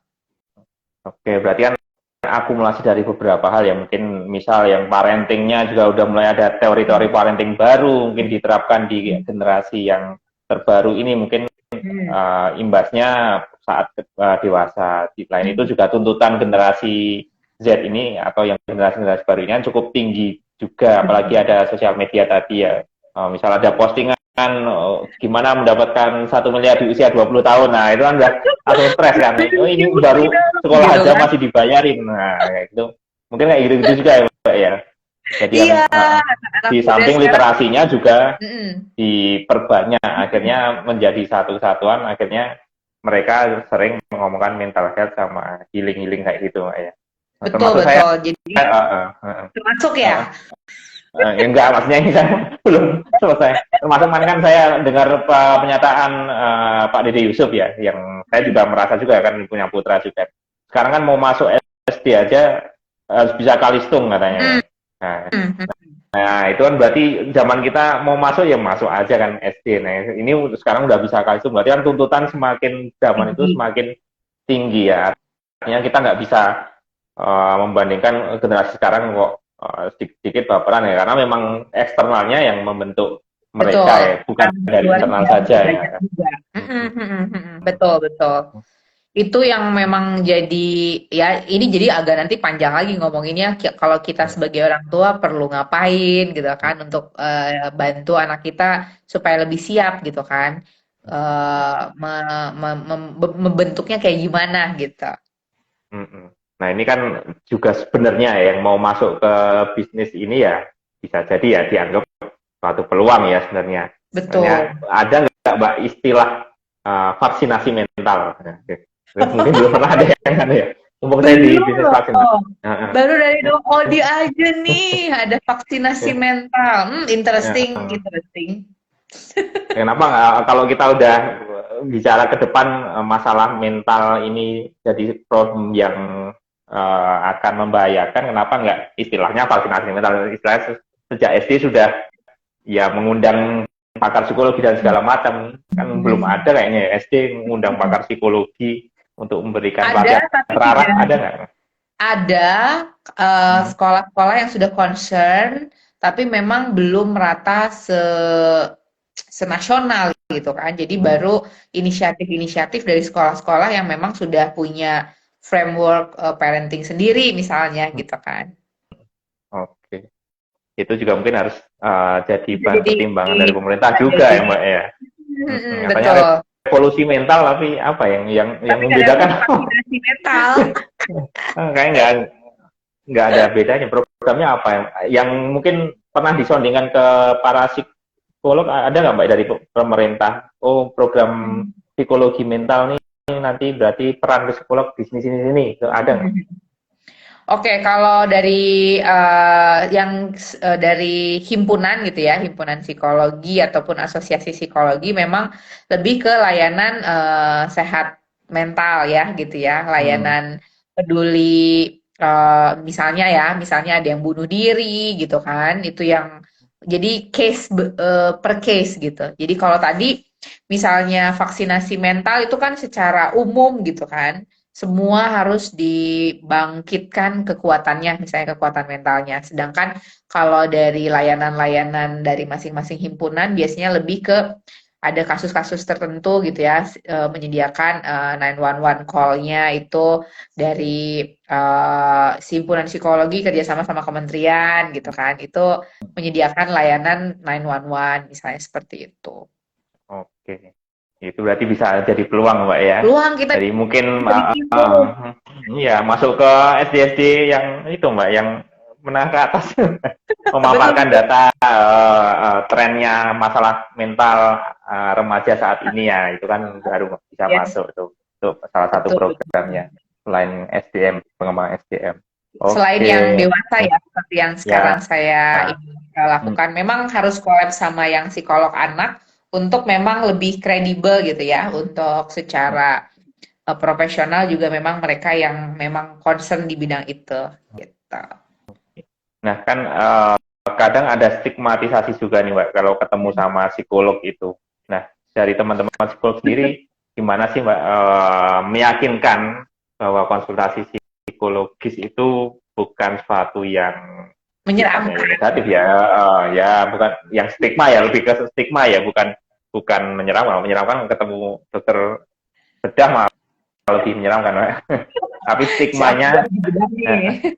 Oke, berarti kan akumulasi dari beberapa hal ya mungkin misal yang parentingnya juga udah mulai ada teori-teori parenting baru mungkin diterapkan di generasi yang terbaru ini mungkin Hmm. imbasnya saat dewasa. Selain itu Hmm. juga tuntutan generasi Z ini atau yang generasi-generasi baru ini kan cukup tinggi juga, apalagi Betul. ada sosial media tadi ya. Misal ada postingan gimana mendapatkan 1 miliar di usia 20 tahun. Nah, itu kan udah langsung stres kan. Oh, ini baru sekolah Gitu aja kan? masih dibayarin. Nah, kayak gitu. Mungkin kayak gitu-gitu juga ya, Mbak ya. Jadi kan Iya, anak-anak di muda samping sekarang. literasinya juga Mm-mm. diperbanyak, akhirnya menjadi satu kesatuan, akhirnya mereka sering mengomongkan mental health sama healing-healing kayak gitu, Mbak ya. Nah, Betul, termasuk saya, betul. Jadi termasuk uh, ya. ya enggak, maksudnya ini saya belum selesai. Termasuk kemarin kan saya dengar pernyataan Pak Dede Yusuf ya, yang saya juga merasa juga kan punya putra juga. Sekarang kan mau masuk SD aja harus bisa kalistung katanya ya. Hmm. Nah, Hmm. nah, itu kan berarti zaman kita mau masuk ya masuk aja kan SD. Nah, ini sekarang udah bisa kalistung. Berarti kan tuntutan semakin zaman itu Tinggi. semakin tinggi ya. Artinya kita nggak bisa membandingkan generasi sekarang kok sedikit-sedikit baperan ya. Karena memang eksternalnya yang membentuk mereka Betul. ya, bukan Karena dari luar internal biasa saja ya. banyak juga. Betul, betul. Itu yang memang jadi, ya ini jadi agak nanti panjang lagi ngomonginnya, kalau kita sebagai orang tua perlu ngapain gitu kan untuk bantu anak kita supaya lebih siap gitu kan. Membentuknya kayak gimana gitu. Nah, ini kan juga sebenarnya ya, yang mau masuk ke bisnis ini ya bisa jadi ya dianggap suatu peluang ya sebenarnya. Sebenarnya Betul. ada nggak Mbak istilah vaksinasi mental? Nah, mungkin belum pernah ada yang ada ya. Mumpung saya di Belum bisnis vaksin. loh. Nah, Baru dari Dok Odi aja nih ada vaksinasi ya, mental. ya. Interesting, interesting. Kenapa nggak kalau kita udah bicara ke depan masalah mental ini jadi problem yang akan membahayakan, kenapa nggak istilahnya vaksinasi mental? Istilahnya sejak SD sudah ya mengundang pakar psikologi dan segala macam, kan belum Hmm. ada kayaknya ya, SD mengundang pakar psikologi untuk memberikan Ada pelatihan tapi terarah, tidak. ada nggak? Ada Hmm. sekolah-sekolah yang sudah concern, tapi memang belum merata senasional gitu kan. Jadi baru inisiatif-inisiatif dari sekolah-sekolah yang memang sudah punya framework parenting sendiri misalnya gitu kan. Oke, itu juga mungkin harus jadi Itu bahan jadi pertimbangan dari pemerintah juga jadi ya Mbak ya. Katanya betul. revolusi mental, tapi apa yang Tapi nggak membedakan? dapat vaksinasi mental. Kayaknya nggak ada bedanya. Programnya apa yang mungkin pernah disondingkan ke para psikolog, ada nggak Mbak dari pemerintah? Oh, program psikologi mental nih nanti berarti peran psikolog di sini itu ada nggak? Oke, kalau dari dari himpunan gitu ya, himpunan psikologi ataupun asosiasi psikologi memang lebih ke layanan sehat mental ya gitu ya, Hmm. layanan peduli misalnya ya, misalnya ada yang bunuh diri gitu kan, itu yang jadi case per case gitu. Jadi kalau tadi misalnya vaksinasi mental itu kan secara umum gitu kan semua harus dibangkitkan kekuatannya, misalnya kekuatan mentalnya. Sedangkan kalau dari layanan-layanan dari masing-masing himpunan biasanya lebih ke ada kasus-kasus tertentu gitu ya, menyediakan 911 call-nya itu dari si himpunan psikologi kerjasama sama kementerian gitu kan, itu menyediakan layanan 911 misalnya seperti itu. Oke, itu berarti bisa jadi peluang Mbak ya. Peluang kita Jadi mungkin dari situ. ya masuk ke SD-SD yang itu Mbak, yang menengah ke atas Betul memaparkan betul. data trennya masalah mental remaja saat ini ya, itu kan baru bisa Yes, masuk tuh, itu salah satu betul betul. programnya selain SDM, pengembangan SDM. Selain yang Oke. dewasa ya, seperti yang sekarang Ya. saya ini Hmm. lakukan, memang harus collab sama yang psikolog anak untuk memang lebih kredibel gitu ya, untuk secara profesional juga memang mereka yang memang concern di bidang itu, gitu. Nah kan kadang ada stigmatisasi juga nih Mbak kalau ketemu sama psikolog itu. Nah dari teman-teman psikolog sendiri gimana sih Mbak meyakinkan bahwa konsultasi psikologis itu bukan suatu yang sifatnya Menyeramkan. negatif ya, ya bukan yang stigma ya, lebih ke stigma ya, bukan bukan menyeramkan. Menyeramkan ketemu dokter bedah malah lebih menyeramkan, Mbak. Tapi Siap stigmanya, buat dibedah nih.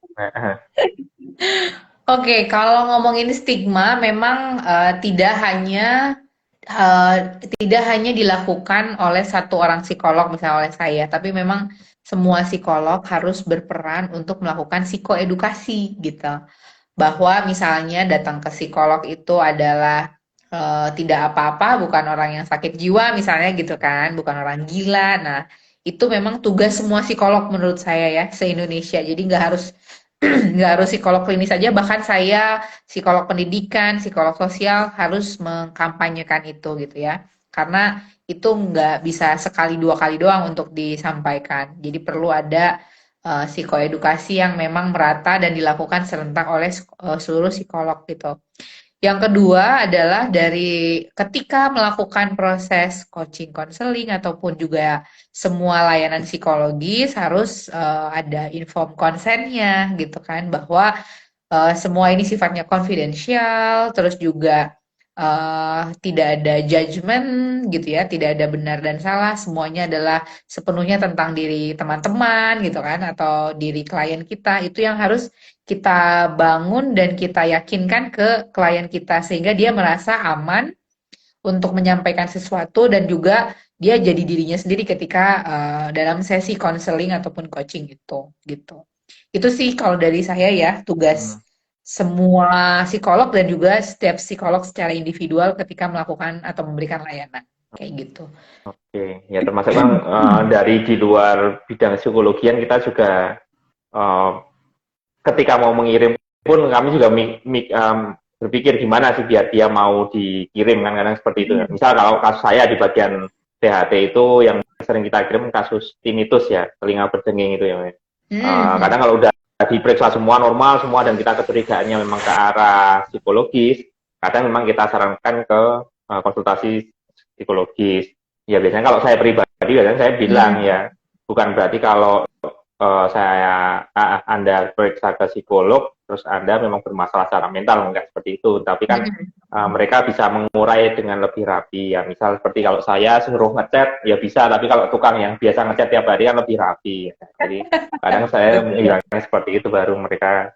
Oke, kalau ngomongin stigma, memang eh, tidak hanya dilakukan oleh satu orang psikolog, misalnya oleh saya, tapi memang semua psikolog harus berperan untuk melakukan psikoedukasi gitu. Bahwa misalnya datang ke psikolog itu adalah tidak apa-apa, bukan orang yang sakit jiwa misalnya gitu kan, bukan orang gila. Nah, itu memang tugas semua psikolog menurut saya ya, se-Indonesia. Jadi nggak harus psikolog klinis saja, bahkan saya psikolog pendidikan, psikolog sosial harus mengkampanyekan itu gitu ya. Karena itu nggak bisa sekali dua kali doang untuk disampaikan. Jadi perlu ada psikoedukasi yang memang merata dan dilakukan serentak oleh seluruh psikolog gitu. Yang kedua adalah dari ketika melakukan proses coaching konseling ataupun juga semua layanan psikologis harus ada inform konsennya gitu kan, bahwa semua ini sifatnya confidential, terus juga tidak ada judgement gitu ya, tidak ada benar dan salah, semuanya adalah sepenuhnya tentang diri teman-teman gitu kan, atau diri klien kita, itu yang harus kita bangun dan kita yakinkan ke klien kita sehingga dia merasa aman untuk menyampaikan sesuatu dan juga dia jadi dirinya sendiri ketika dalam sesi konseling ataupun coaching itu gitu. Itu sih kalau dari saya ya, tugas semua psikolog dan juga setiap psikolog secara individual ketika melakukan atau memberikan layanan kayak gitu. Oke, ya termasuk kan dari di luar bidang psikologian kita juga eh, ketika mau mengirim pun kami juga berpikir gimana sih biar dia mau dikirim kan kadang seperti itu. Hmm. Misal kalau kasus saya di bagian THT itu yang sering kita kirim kasus tinnitus ya, telinga berdenging itu ya. Hmm. Kadang kalau udah diperiksa semua normal semua dan kita kecurigaannya memang ke arah psikologis, kadang memang kita sarankan ke konsultasi psikologis. Ya biasanya kalau saya pribadi biasanya saya bilang Hmm. ya bukan berarti kalau Anda periksa ke psikolog terus Anda memang bermasalah secara mental, enggak seperti itu, tapi kan Hmm. mereka bisa mengurai dengan lebih rapi ya, misal seperti kalau saya suruh ngecat ya bisa, tapi kalau tukang yang biasa ngecat tiap hari kan lebih rapi ya. Jadi kadang saya Betul. bilangnya seperti itu baru mereka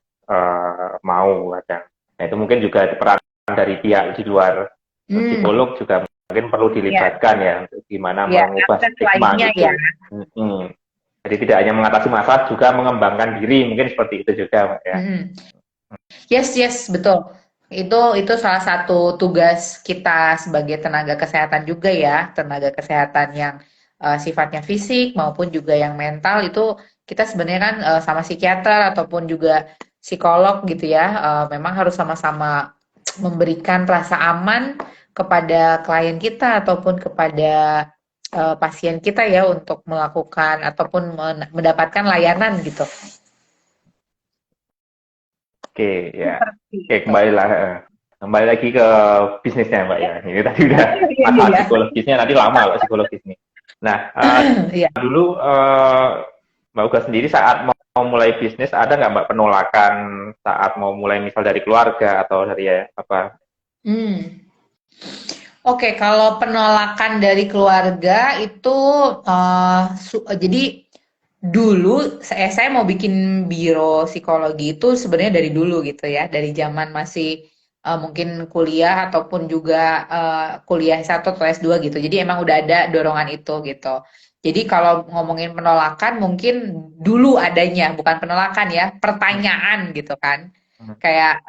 mau kadang. Nah itu mungkin juga peran dari pihak di luar Hmm. psikolog juga mungkin perlu Ya, dilibatkan ya untuk gimana ya, mengubah akses stigma lainnya ya. gitu. Hmm. Jadi tidak hanya mengatasi masalah, juga mengembangkan diri, mungkin seperti itu juga, Mbak ya. Hmm. Yes, yes, betul. Itu salah satu tugas kita sebagai tenaga kesehatan juga ya, tenaga kesehatan yang sifatnya fisik maupun juga yang mental itu kita sebenarnya kan sama psikiater ataupun juga psikolog gitu ya, memang harus sama-sama memberikan rasa aman kepada klien kita ataupun kepada pasien kita ya untuk melakukan ataupun mendapatkan layanan gitu. Oke, ya. Seperti Oke, itu. kembali lagi ke bisnisnya, Mbak ya. Ini tadi udah Iya, masalah iya. psikologisnya, nanti lama kalau psikologis nih. Nah, Iya. dulu Mbak Uga sendiri saat mau mulai bisnis, ada nggak Mbak penolakan saat mau mulai misal dari keluarga atau dari apa? Hmm. Oke, kalau penolakan dari keluarga itu jadi dulu saya mau bikin biro psikologi itu sebenarnya dari dulu gitu ya, dari zaman masih mungkin kuliah ataupun juga kuliah S1 atau S2 gitu. Jadi emang udah ada dorongan itu gitu. Jadi kalau ngomongin penolakan mungkin dulu adanya, bukan penolakan ya, pertanyaan gitu kan. Kayak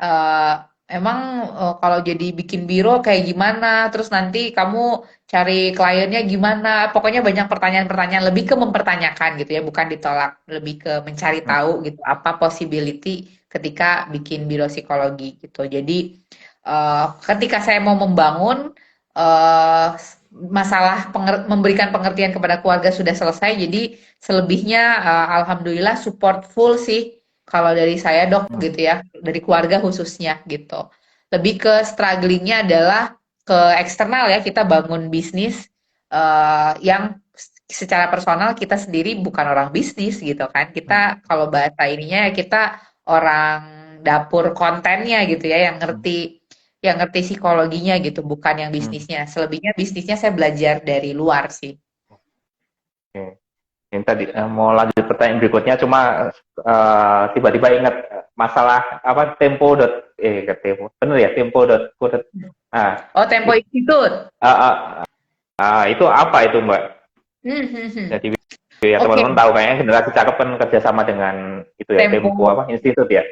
emang kalau jadi bikin biro kayak gimana? Terus nanti kamu cari kliennya gimana? Pokoknya banyak pertanyaan-pertanyaan, lebih ke mempertanyakan gitu ya, bukan ditolak, lebih ke mencari tahu gitu apa possibility ketika bikin biro psikologi gitu. Jadi ketika saya mau membangun eh, masalah memberikan pengertian kepada keluarga sudah selesai, jadi selebihnya alhamdulillah support full sih kalau dari saya dok gitu ya, dari keluarga khususnya gitu. Lebih ke strugglingnya adalah ke eksternal ya, kita bangun bisnis yang secara personal kita sendiri bukan orang bisnis gitu kan. Kita kalau bahasa ininya ya kita orang dapur kontennya gitu ya, yang ngerti yang ngerti psikologinya gitu, bukan yang Hmm, bisnisnya. Selebihnya bisnisnya saya belajar dari luar sih. oke. Ini tadi mau lanjut pertanyaan berikutnya, cuma tiba-tiba ingat masalah apa ke tempo, bener ya tempo. Ah, Oh, Tempo Institute. ah, ah, itu apa itu Mbak? Hmm, hmm, hmm. Jadi ya Oke, teman-teman tahu kayaknya generasi cakep kan kerjasama dengan itu ya Tempo Tempo. apa institut ya.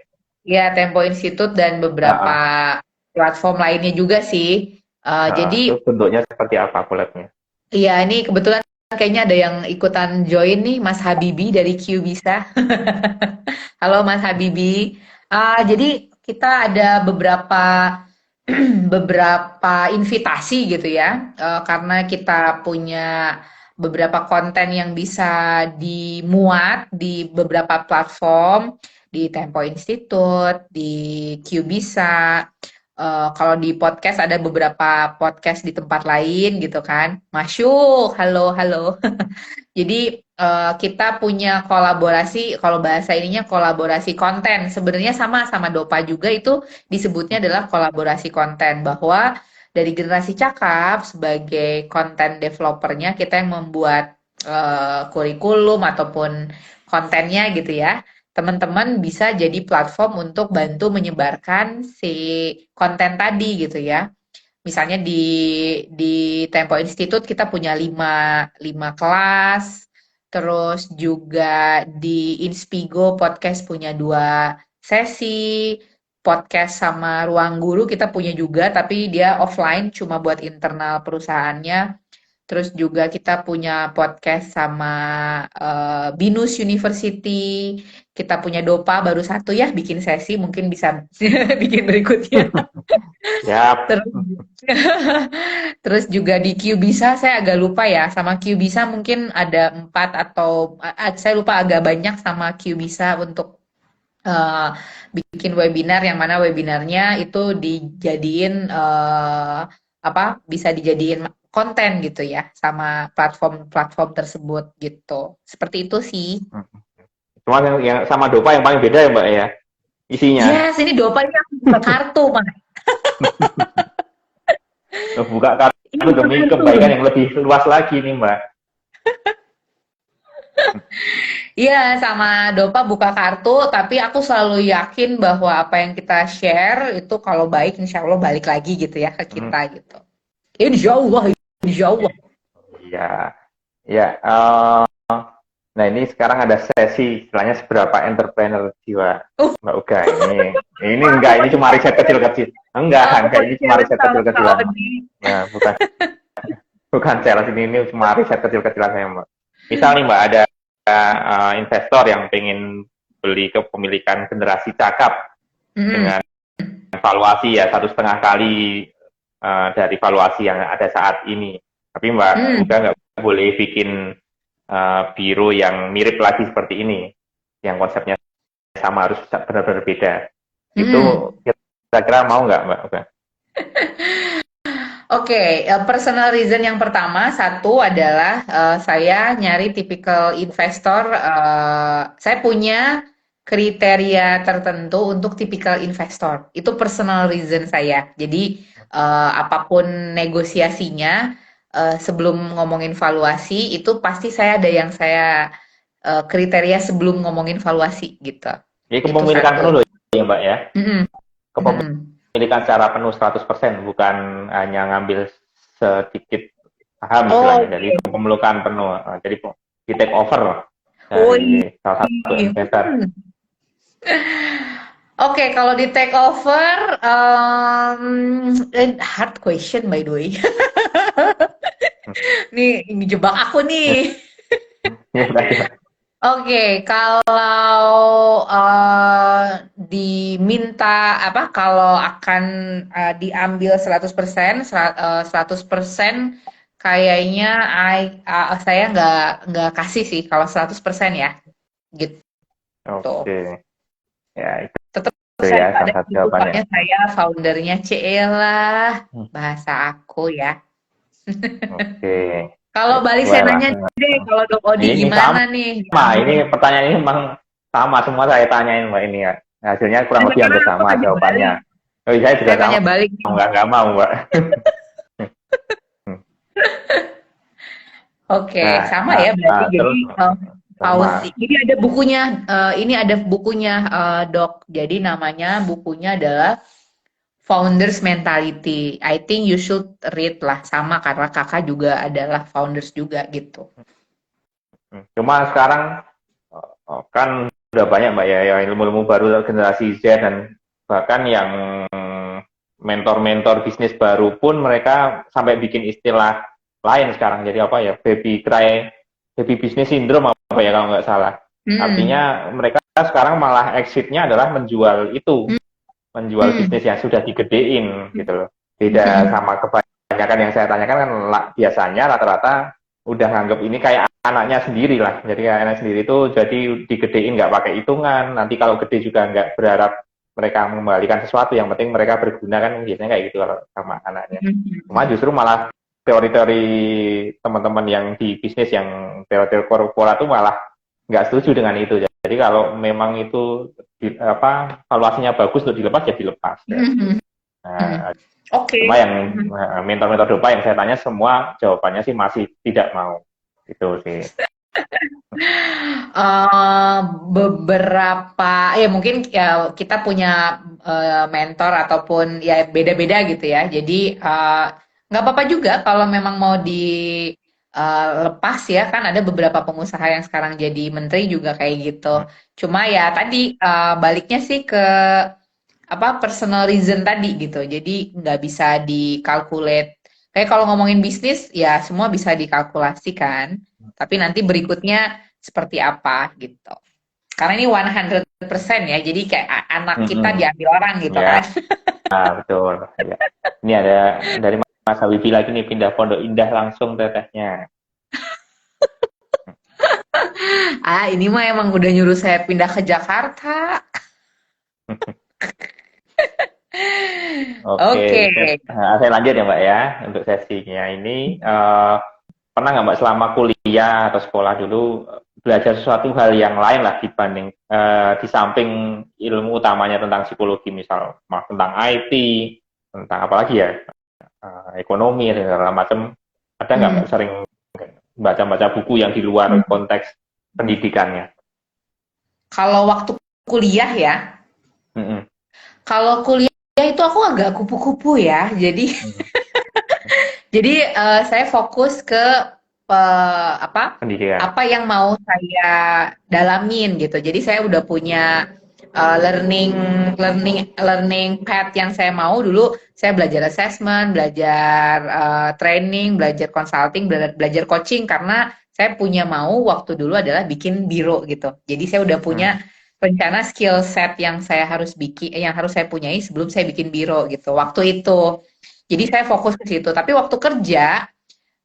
Ya, Tempo Institute dan Ah, beberapa ah, platform lainnya juga sih. itu Jadi, bentuknya seperti apa collabnya? ya ini kebetulan kayaknya ada yang ikutan join nih, Mas Habibi dari Q Bisa. Halo Mas Habibi. Jadi kita ada beberapa beberapa invitasi gitu ya, karena kita punya beberapa konten yang bisa dimuat di beberapa platform, di Tempo Institute, di Qbisa. Kalau di podcast ada beberapa podcast di tempat lain gitu kan. Masyuk, halo, halo. Jadi kita punya kolaborasi, kalau bahasa ininya kolaborasi konten. Sebenarnya sama Dopa juga itu disebutnya adalah kolaborasi konten. Bahwa dari generasi cakap sebagai konten developernya kita yang membuat kurikulum ataupun kontennya gitu ya. Teman-teman bisa jadi platform untuk bantu menyebarkan si konten tadi gitu ya. Misalnya di Tempo Institute kita punya lima kelas, terus juga di Inspigo podcast punya 2 sesi, podcast sama Ruang Guru kita punya juga, tapi dia offline cuma buat internal perusahaannya. Terus juga kita punya podcast sama Binus University. Kita punya Dopa baru satu ya bikin sesi, mungkin bisa bikin berikutnya. Siap. Terus Terus juga di Qbisa saya agak lupa ya, sama Qbisa mungkin ada 4 atau saya lupa agak banyak sama Qbisa untuk eh, bikin webinar yang mana webinarnya itu dijadiin apa bisa dijadiin konten gitu ya sama platform-platform tersebut gitu. Seperti itu sih. Cuma yang sama Dopa yang paling beda ya Mbak ya isinya. Yes, ini Dopa ini aku buka kartu, Mas. Buka Ini kartu buka demi kartu. kebaikan yang lebih luas lagi nih Mbak. Iya, sama Dopa buka kartu, tapi aku selalu yakin bahwa apa yang kita share itu kalau baik, insya Allah balik lagi gitu ya ke Hmm, kita gitu. Insya Allah, insya Allah. iya, ya. Nah ini sekarang ada sesi istilahnya seberapa entrepreneur jiwa Uh, Mbak Uga ini enggak ini aku cuma riset kecil-kecil aku enggak mau ini cuma challenge riset sama Kak kecil-kecilan Mbak. Odi. Nah, bukan bukan challenge ini cuma riset kecil-kecilan saya Mbak. Misal nih Mbak ada investor yang pengen beli kepemilikan generasi cakap Mm-mm. dengan valuasi ya 1,5 kali dari valuasi yang ada saat ini. Tapi Mbak Mm. Uga nggak boleh bikin biro yang mirip lagi seperti ini, yang konsepnya sama harus benar-benar beda. Mm-mm. Itu kira-kira mau nggak Mbak Uga? Oke, personal reason yang pertama satu adalah saya nyari tipikal investor. Saya punya kriteria tertentu untuk tipikal investor. Itu personal reason saya. Jadi apapun negosiasinya, sebelum ngomongin valuasi itu pasti saya ada yang saya kriteria sebelum ngomongin valuasi gitu. Jadi Itu kepemilikan penuh satu. loh ya Mbak ya. Mm-mm. Mm-mm. Kepemilikan secara penuh 100%, bukan hanya ngambil sedikit saham Oh, istilahnya. Jadi kepemilikan penuh. Jadi di take over oh dari salah satu iya. investor. Oke, kalau di take over, hard question by the way. Nih, jebak aku nih. Ya, ya. Oke, kalau diminta apa? Kalau akan diambil 100%, 100% kayaknya saya nggak kasih sih kalau 100% ya, gitu. Oke. Ya, itu Tetap saya ya ada salah satu jawabannya. kehidupannya saya foundernya Cielah Hmm, bahasa aku ya. Oke. Kalau balik Wah, saya nanya langsung. deh, kalau Dok Odi Ini gimana nih? sama. Ini pertanyaan ini memang sama semua saya tanyain Mbak ini ya. Hasilnya kurang lebih hampir Kenapa sama nggak jawabannya. dibalik? Oh, saya juga Saya sama, tanya balik. nggak mau, Mbak. Oke, Nah, sama ya berarti. Jadi terus Fauzi, sama. ini ada bukunya Dok. Jadi namanya bukunya adalah Founders Mentality. I think you should read lah, sama karena kakak juga adalah founders juga gitu. Cuma sekarang kan udah banyak Mbak ya, ya ilmu-ilmu baru generasi Z dan bahkan yang mentor-mentor bisnis baru pun mereka sampai bikin istilah lain sekarang. Jadi apa ya, baby business syndrome apa ya kalau nggak salah. Hmm. Artinya mereka sekarang malah exitnya adalah menjual itu, menjual Hmm. bisnis yang sudah digedein gitu loh. Beda Hmm. sama kebanyakan yang saya tanyakan kan biasanya rata-rata udah nganggap ini kayak anaknya sendiri lah. Jadi kayak anak sendiri itu jadi digedein nggak pakai hitungan. Nanti kalau gede juga nggak berharap mereka mengembalikan sesuatu. Yang penting mereka berguna kan biasanya kayak gitu kalau sama anaknya. Cuma justru malah teori-teori teman-teman yang di bisnis yang teori-teori korporat itu malah nggak setuju dengan itu. Jadi kalau memang itu valuasinya bagus untuk dilepas ya dilepas. Ya. Hmm. Hmm. Nah, Oke. cuma yang mentor-mentor dopa yang saya tanya semua jawabannya sih masih tidak mau. Itu sih. Eh, Beberapa ya mungkin ya kita punya mentor ataupun ya beda-beda gitu ya. Jadi nggak apa-apa juga kalau memang mau dilepas ya, kan ada beberapa pengusaha yang sekarang jadi menteri juga kayak gitu. Cuma ya tadi baliknya sih ke apa personal reason tadi gitu. Jadi nggak bisa dikalkulate. Kayak kalau ngomongin bisnis ya semua bisa dikalkulasikan. Tapi nanti berikutnya seperti apa gitu. Karena ini 100% ya. Jadi kayak anak kita diambil orang gitu kan. Ya, betul. Ya. Ini ada dari Mas Habibie lagi nih pindah Pondok Indah langsung tetehnya. Ini mah emang udah nyuruh saya pindah ke Jakarta. Oke, Oke. saya lanjut ya Mbak ya untuk sesinya ini. Pernah nggak Mbak selama kuliah atau sekolah dulu belajar sesuatu hal yang lain lah dibanding di samping ilmu utamanya tentang psikologi, misal tentang IT, tentang apalagi ya ekonomi dan segala macam. Ada nggak Mbak Hmm. sering baca-baca buku yang di luar konteks pendidikannya? Kalau waktu kuliah ya, Mm-mm. kalau kuliah itu aku agak kupu-kupu ya. Jadi saya fokus ke apa Pendidikan. apa yang mau saya dalamin gitu. Jadi saya udah punya learning learning learning path yang saya mau. Dulu saya belajar assessment, belajar training, belajar consulting, belajar coaching karena saya punya mau waktu dulu adalah bikin biro gitu. Jadi saya udah punya Hmm. rencana skill set yang saya harus bikin, yang harus saya punyai sebelum saya bikin biro gitu. Waktu itu. Jadi saya fokus ke situ. Tapi waktu kerja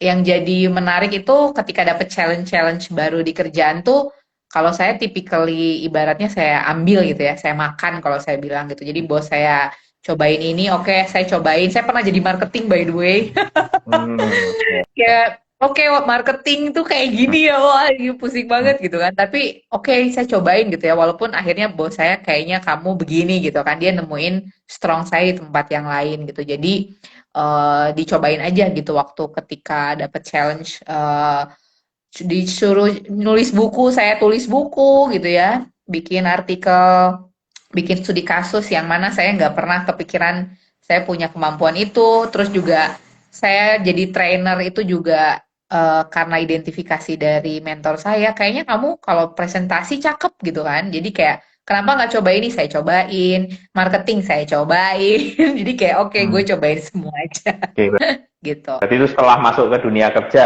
yang jadi menarik itu ketika dapet challenge-challenge baru di kerjaan tuh, kalau saya typically ibaratnya saya ambil gitu ya, saya makan kalau saya bilang gitu. Jadi bos saya cobain ini, oke saya cobain. Saya pernah jadi marketing by the way. Ya. Ya, oke marketing tuh kayak gini ya, wah ini pusing banget gitu kan. Tapi oke saya cobain gitu ya, walaupun akhirnya bos saya kayaknya kamu begini gitu kan. Dia nemuin strong saya di tempat yang lain gitu. Jadi dicobain aja gitu waktu ketika dapet challenge disuruh nulis buku, saya tulis buku gitu ya, bikin artikel, bikin studi kasus yang mana saya nggak pernah kepikiran saya punya kemampuan itu. Terus juga saya jadi trainer itu juga karena identifikasi dari mentor saya, kayaknya kamu kalau presentasi cakep gitu kan. Jadi kayak kenapa nggak coba ini? Saya cobain, marketing saya cobain. Jadi kayak oke, gue Hmm. cobain semua aja Oke, gitu. berarti itu setelah masuk ke dunia kerja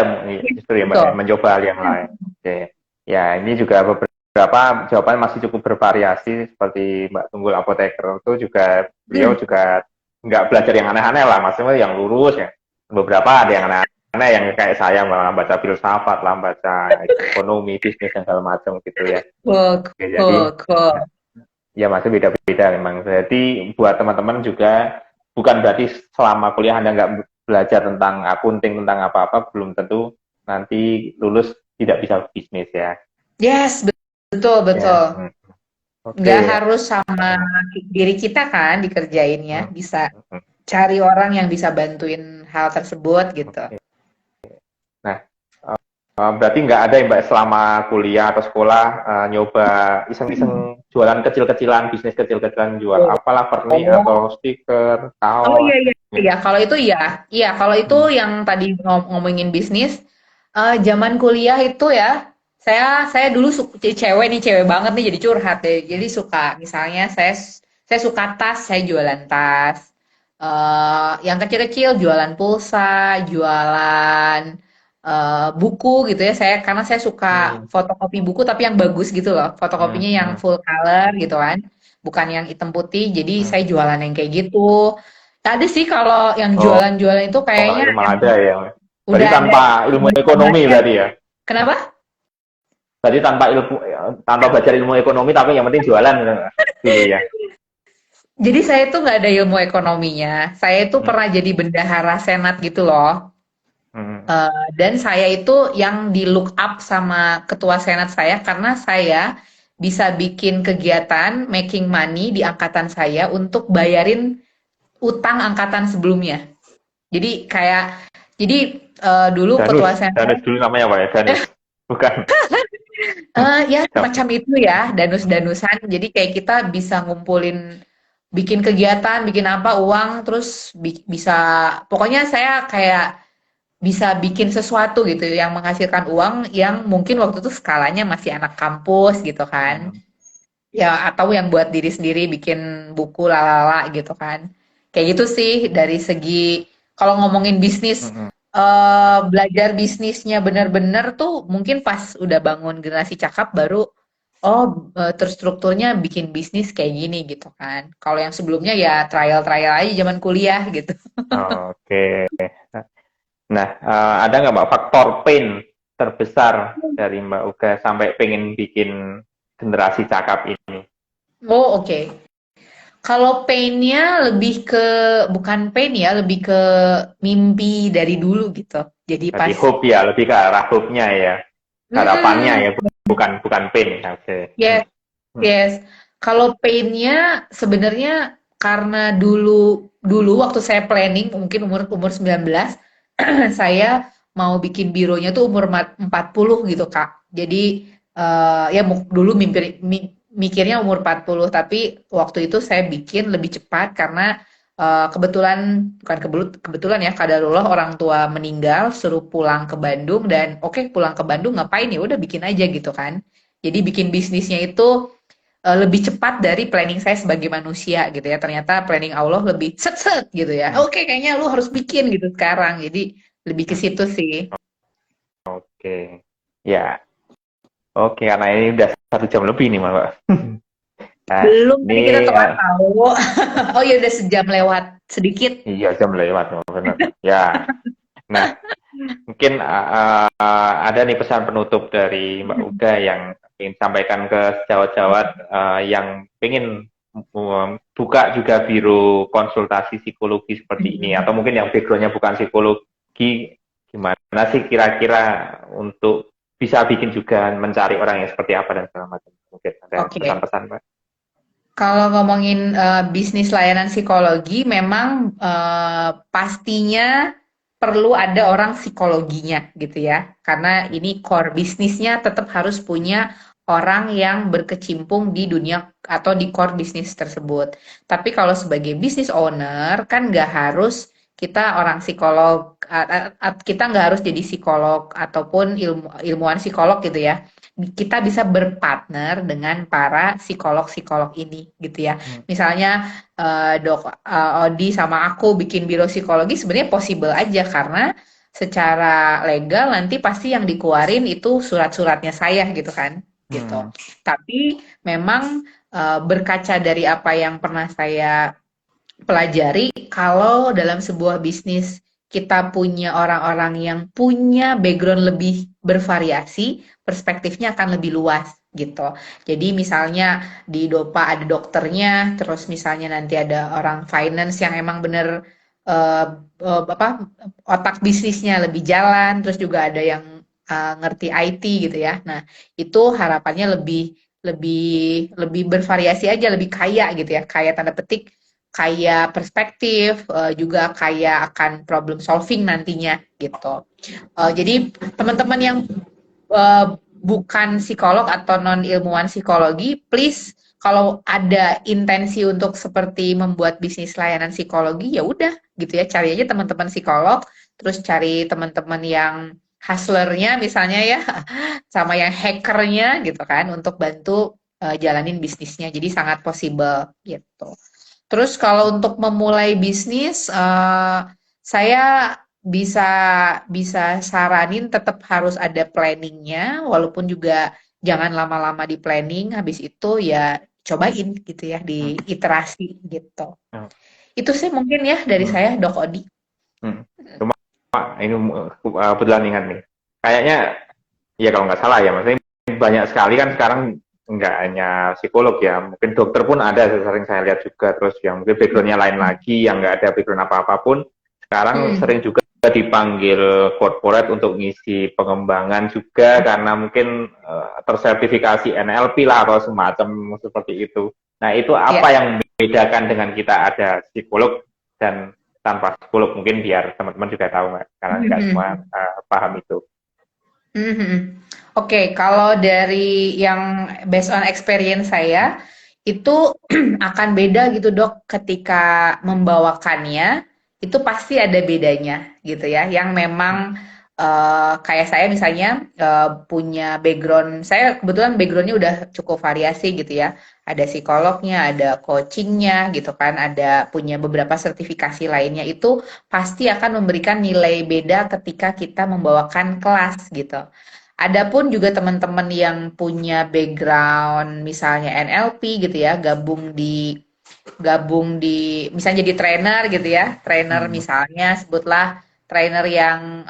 justru ya Mbak ya, Betul. mencoba hal yang lain. Oke. Ya, ini juga beberapa jawaban masih cukup bervariasi seperti Mbak Tunggul Apoteker itu juga beliau Hmm. juga nggak belajar yang aneh-aneh lah, maksudnya yang lurus ya. Beberapa ada yang aneh-aneh yang kayak saya malah baca filsafat lah, baca ekonomi, bisnis dan segala macam gitu ya. Cool, Oke, jadi cool, cool. ya masih beda-beda memang. Jadi buat teman-teman juga bukan berarti selama kuliah Anda nggak belajar tentang akunting, tentang apa-apa, belum tentu nanti lulus tidak bisa bisnis ya. Yes, betul, Ya. betul. Nggak Oke. harus sama diri kita kan dikerjainnya, Hmm, bisa hmm, cari orang yang bisa bantuin hal tersebut gitu. oke. Nah, berarti nggak ada ya Mbak selama kuliah atau sekolah nyoba iseng-iseng jualan kecil-kecilan, bisnis kecil-kecilan jual apalah pernik Oh, atau stiker, oh iya kaos. iya Gitu. iya. Kalau itu iya, iya. Kalau itu Hmm. yang tadi ngomongin bisnis, zaman kuliah itu ya, saya dulu cewek nih, cewek banget nih, jadi curhat deh. Jadi suka, misalnya saya suka tas, saya jualan tas. Yang kecil-kecil jualan pulsa, jualan buku gitu ya. Karena saya suka Hmm. fotokopi buku tapi yang bagus gitu loh, Hmm. fotokopinya yang Hmm. full color gitu kan, bukan yang hitam putih. Jadi Hmm. saya jualan yang kayak gitu. Tadi sih kalau yang Oh, jualan-jualan itu kayaknya emang yang ada ya. Berarti udah ada tanpa ilmu ekonomi cabang-cabangnya. berarti ya. Kenapa? Berarti tanpa belajar ilmu ekonomi tapi yang penting jualan gitu, Mbak, dulu ya. Jadi saya tuh nggak ada ilmu ekonominya. Saya itu Hmm. pernah jadi bendahara senat gitu loh. Hmm. Dan saya itu yang di look up sama ketua senat saya karena saya bisa bikin kegiatan making money di angkatan saya untuk bayarin utang angkatan sebelumnya. Jadi kayak jadi dulu Danus, ketua senat. Danus dulu namanya apa ya? Danus. Bukan. Ya Siapa? semacam itu ya, danus-danusan. Jadi kayak kita bisa ngumpulin, bikin kegiatan, bikin apa, uang, terus bisa, pokoknya saya kayak bisa bikin sesuatu gitu yang menghasilkan uang yang mungkin waktu itu skalanya masih anak kampus gitu kan. Hmm. Ya atau yang buat diri sendiri bikin buku lalala gitu kan. Kayak gitu sih dari segi kalau ngomongin bisnis, Hmm. belajar bisnisnya bener-bener tuh mungkin pas udah bangun generasi cakap baru oh terstrukturnya bikin bisnis kayak gini gitu kan. Kalau yang sebelumnya ya trial-trial aja zaman kuliah gitu. Oke. Nah, ada nggak Mbak faktor pain terbesar dari Mbak Uga sampai pengen bikin generasi cakap ini? Oh oke. Kalau pain-nya lebih ke, bukan pain ya, lebih ke mimpi dari dulu gitu. Jadi Berarti pas, hope ya, lebih ke arah hope-nya ya, harapannya mm-mm, ya, bukan bukan pain. Oke. yes, Hmm. yes. Kalau pain-nya sebenarnya karena dulu dulu waktu saya planning mungkin umur umur 19, saya mau bikin bironya tuh umur 40 gitu, Kak. Jadi ya dulu mikirnya umur 40, tapi waktu itu saya bikin lebih cepat karena kebetulan, bukan kebetulan ya, kadarullah orang tua meninggal, suruh pulang ke Bandung dan oke, pulang ke Bandung ngapain, ya udah bikin aja gitu kan. Jadi bikin bisnisnya itu lebih cepat dari planning saya sebagai manusia gitu ya. Ternyata planning Allah lebih set set gitu ya. Hmm. Oke, kayaknya lu harus bikin gitu sekarang. Jadi lebih ke Hmm. situ sih. Oke. Ya, oke, karena ini udah 1 jam lebih nih, Mbak. Nah, Belum, ini tadi kita telat tahu. Oh ya udah sejam lewat sedikit. iya jam lewat, benar. Ya, nah mungkin ada nih pesan penutup dari Mbak Uga yang ingin sampaikan ke sejawat-jawat yang ingin buka juga biro konsultasi psikologi seperti ini, atau mungkin yang backgroundnya bukan psikologi, gimana sih kira-kira untuk bisa bikin juga mencari orang yang seperti apa dan segala macam. Mungkin ada Oke. pesan-pesan, Mbak. Kalau ngomongin bisnis layanan psikologi, memang pastinya perlu ada orang psikologinya gitu ya. Karena ini core bisnisnya tetap harus punya orang yang berkecimpung di dunia atau di core bisnis tersebut. Tapi kalau sebagai business owner kan nggak harus kita orang psikolog, kita nggak harus jadi psikolog ataupun ilmuwan psikolog gitu ya. Kita bisa berpartner dengan para psikolog-psikolog ini gitu ya. Hmm. Misalnya Odi sama aku bikin biro psikologi sebenarnya possible aja karena secara legal nanti pasti yang dikeluarin itu surat-suratnya saya gitu kan gitu. Hmm. Tapi memang berkaca dari apa yang pernah saya pelajari, kalau dalam sebuah bisnis kita punya orang-orang yang punya background lebih bervariasi, perspektifnya akan lebih luas gitu. Jadi misalnya di Dopa ada dokternya, terus misalnya nanti ada orang finance yang emang bener eh, apa, otak bisnisnya lebih jalan, terus juga ada yang ngerti IT gitu ya. Nah, itu harapannya lebih lebih bervariasi aja, lebih kaya gitu ya, kaya tanda petik, kaya perspektif, juga kaya akan problem solving nantinya gitu. Jadi teman-teman yang bukan psikolog atau non ilmuwan psikologi, please kalau ada intensi untuk seperti membuat bisnis layanan psikologi, ya udah gitu ya, cari aja teman-teman psikolog, terus cari teman-teman yang hustlernya misalnya ya, sama yang hackernya gitu kan, untuk bantu jalanin bisnisnya. Jadi sangat possible gitu. Terus kalau untuk memulai bisnis, saya bisa bisa saranin tetap harus ada planningnya, walaupun juga jangan lama-lama di planning, habis itu ya cobain gitu ya, Hmm. di iterasi gitu. Hmm. Itu sih mungkin ya dari Hmm. saya, Dok Odi. Hmm. Cuma ini kebetulan ingat nih. Kayaknya ya kalau nggak salah ya, maksudnya banyak sekali kan sekarang nggak hanya psikolog ya, mungkin dokter pun ada, sering saya lihat juga, terus yang mungkin backgroundnya lain lagi, yang nggak ada background apa-apa pun, sekarang Hmm, sering juga dipanggil corporate untuk ngisi pengembangan juga, karena mungkin tersertifikasi NLP lah, atau semacam seperti itu. Nah, itu apa ya. yang membedakan dengan kita ada psikolog dan tanpa psikolog, mungkin biar teman-teman juga tahu, karena nggak semua Mhm. paham itu. Mhm. Oke, kalau dari yang based on experience saya, itu akan beda gitu Dok, ketika membawakannya, itu pasti ada bedanya gitu ya. Yang memang kayak saya misalnya punya background, saya kebetulan backgroundnya udah cukup variasi gitu ya. Ada psikolognya, ada coachingnya gitu kan, ada punya beberapa sertifikasi lainnya, itu pasti akan memberikan nilai beda ketika kita membawakan kelas gitu. Adapun juga teman-teman yang punya background misalnya NLP gitu ya, gabung di misalnya jadi trainer gitu ya, trainer Hmm. misalnya sebutlah trainer yang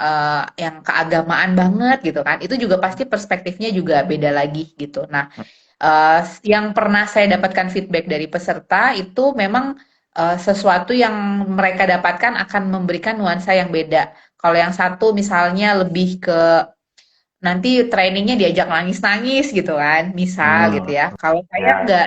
keagamaan banget gitu kan, itu juga pasti perspektifnya juga beda lagi gitu. Nah, yang pernah saya dapatkan feedback dari peserta itu memang sesuatu yang mereka dapatkan akan memberikan nuansa yang beda. Kalau yang satu misalnya lebih ke nanti trainingnya diajak nangis-nangis gitu kan, misal gitu Hmm. ya. Kalau saya Ya. enggak,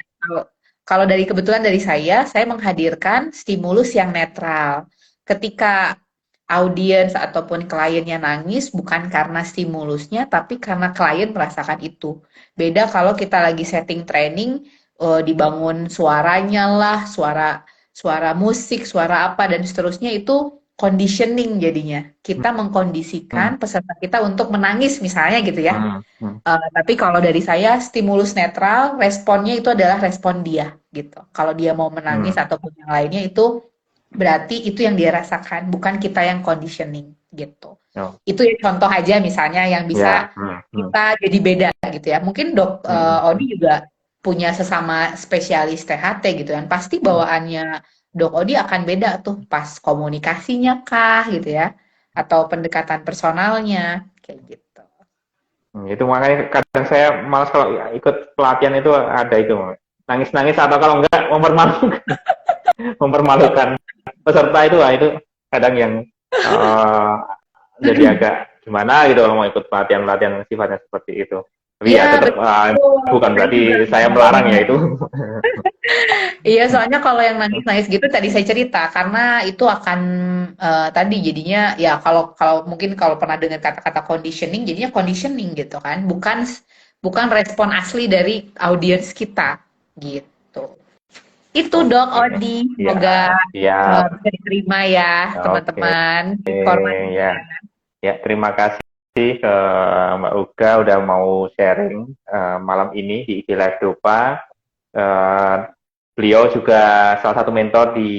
kalau dari kebetulan dari saya menghadirkan stimulus yang netral. Ketika audiens ataupun kliennya nangis bukan karena stimulusnya, tapi karena klien merasakan itu. Beda kalau kita lagi setting training, dibangun suaranya lah, suara suara musik, suara apa dan seterusnya, itu conditioning jadinya. Kita Hmm. mengkondisikan peserta kita untuk menangis misalnya gitu ya. Hmm. Hmm. Tapi kalau dari saya stimulus netral, responnya itu adalah respon dia gitu. Kalau dia mau menangis Hmm. ataupun yang lainnya, itu berarti itu yang dia rasakan, bukan kita yang conditioning gitu. Oh. Itu ya contoh aja misalnya yang Ya. bisa Hmm. Hmm. kita jadi beda gitu ya. Mungkin Dok Hmm. Odi juga punya sesama spesialis THT gitu kan. Pasti Hmm. bawaannya Dok Odi akan beda tuh pas komunikasinya kah gitu ya, atau pendekatan personalnya kayak gitu. Itu makanya kadang saya malas kalau ikut pelatihan itu, ada itu nangis-nangis, atau kalau enggak mempermalukan, mempermalukan peserta itu, itu kadang yang uh, jadi agak gimana gitu kalau mau ikut pelatihan-pelatihan sifatnya seperti itu. Tapi Iya ya tetap betul. bukan Saya juga berarti saya melarang ya ngalamin. itu. Iya, soalnya kalau yang nangis-nangis gitu tadi saya cerita, karena itu akan tadi jadinya ya, kalau kalau mungkin kalau pernah dengar kata-kata conditioning, jadinya conditioning gitu kan, bukan bukan respon asli dari audiens kita gitu. Itu Dok Oke, Odi, ya, semoga siap. bisa diterima ya Oke, teman-teman informasinya. ya. Ya, terima kasih ke Mbak Uga udah mau sharing malam ini di IG Live Dopa. Eh, Beliau juga salah satu mentor di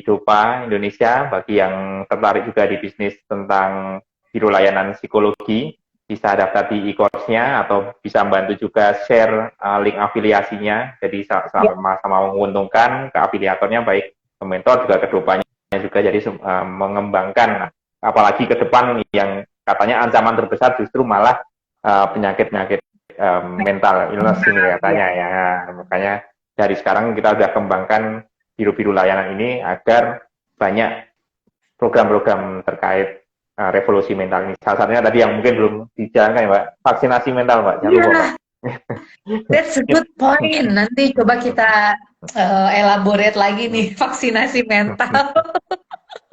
Dopa Indonesia. Bagi yang tertarik juga di bisnis tentang biro layanan psikologi, bisa daftar di e-course-nya, atau bisa membantu juga share link afiliasinya. Jadi Ya, sama-sama menguntungkan ke afiliatornya, baik ke mentor juga ke Dopanya juga. Jadi mengembangkan, apalagi ke depan yang katanya ancaman terbesar justru malah penyakit-penyakit mental illness ini ya. katanya ya. Makanya dari sekarang kita sudah kembangkan biru-biru layanan ini agar banyak program-program terkait revolusi mental ini. Salah satunya tadi yang mungkin belum dijalankan ya, Mbak, vaksinasi mental, Mbak. Jangan Iya, lupa, Mbak. That's a good point. Nanti coba kita elaborate lagi nih vaksinasi mental.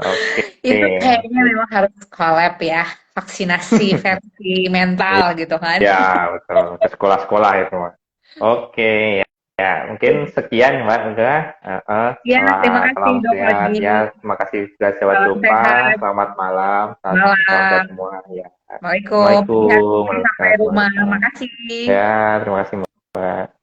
Oke, Itu kayaknya oke. memang harus collab ya, vaksinasi versi mental gitu kan. Ya, betul. Ke sekolah-sekolah itu, Mas. Oke, ya. Ya, mungkin sekian, Mbak. Udah. Ya, terima kasih Salam Dok sehat. Lagi. Ya, terima kasih sudah jawab Salam jumpa. sehat, Selamat malam. Salam sehat malam. semua. Ya. Assalamualaikum. Hati-hati Assalamualaikum sampai warahmatullahi rumah. wabarakatuh. Makasih. Ya, terima kasih, Mbak.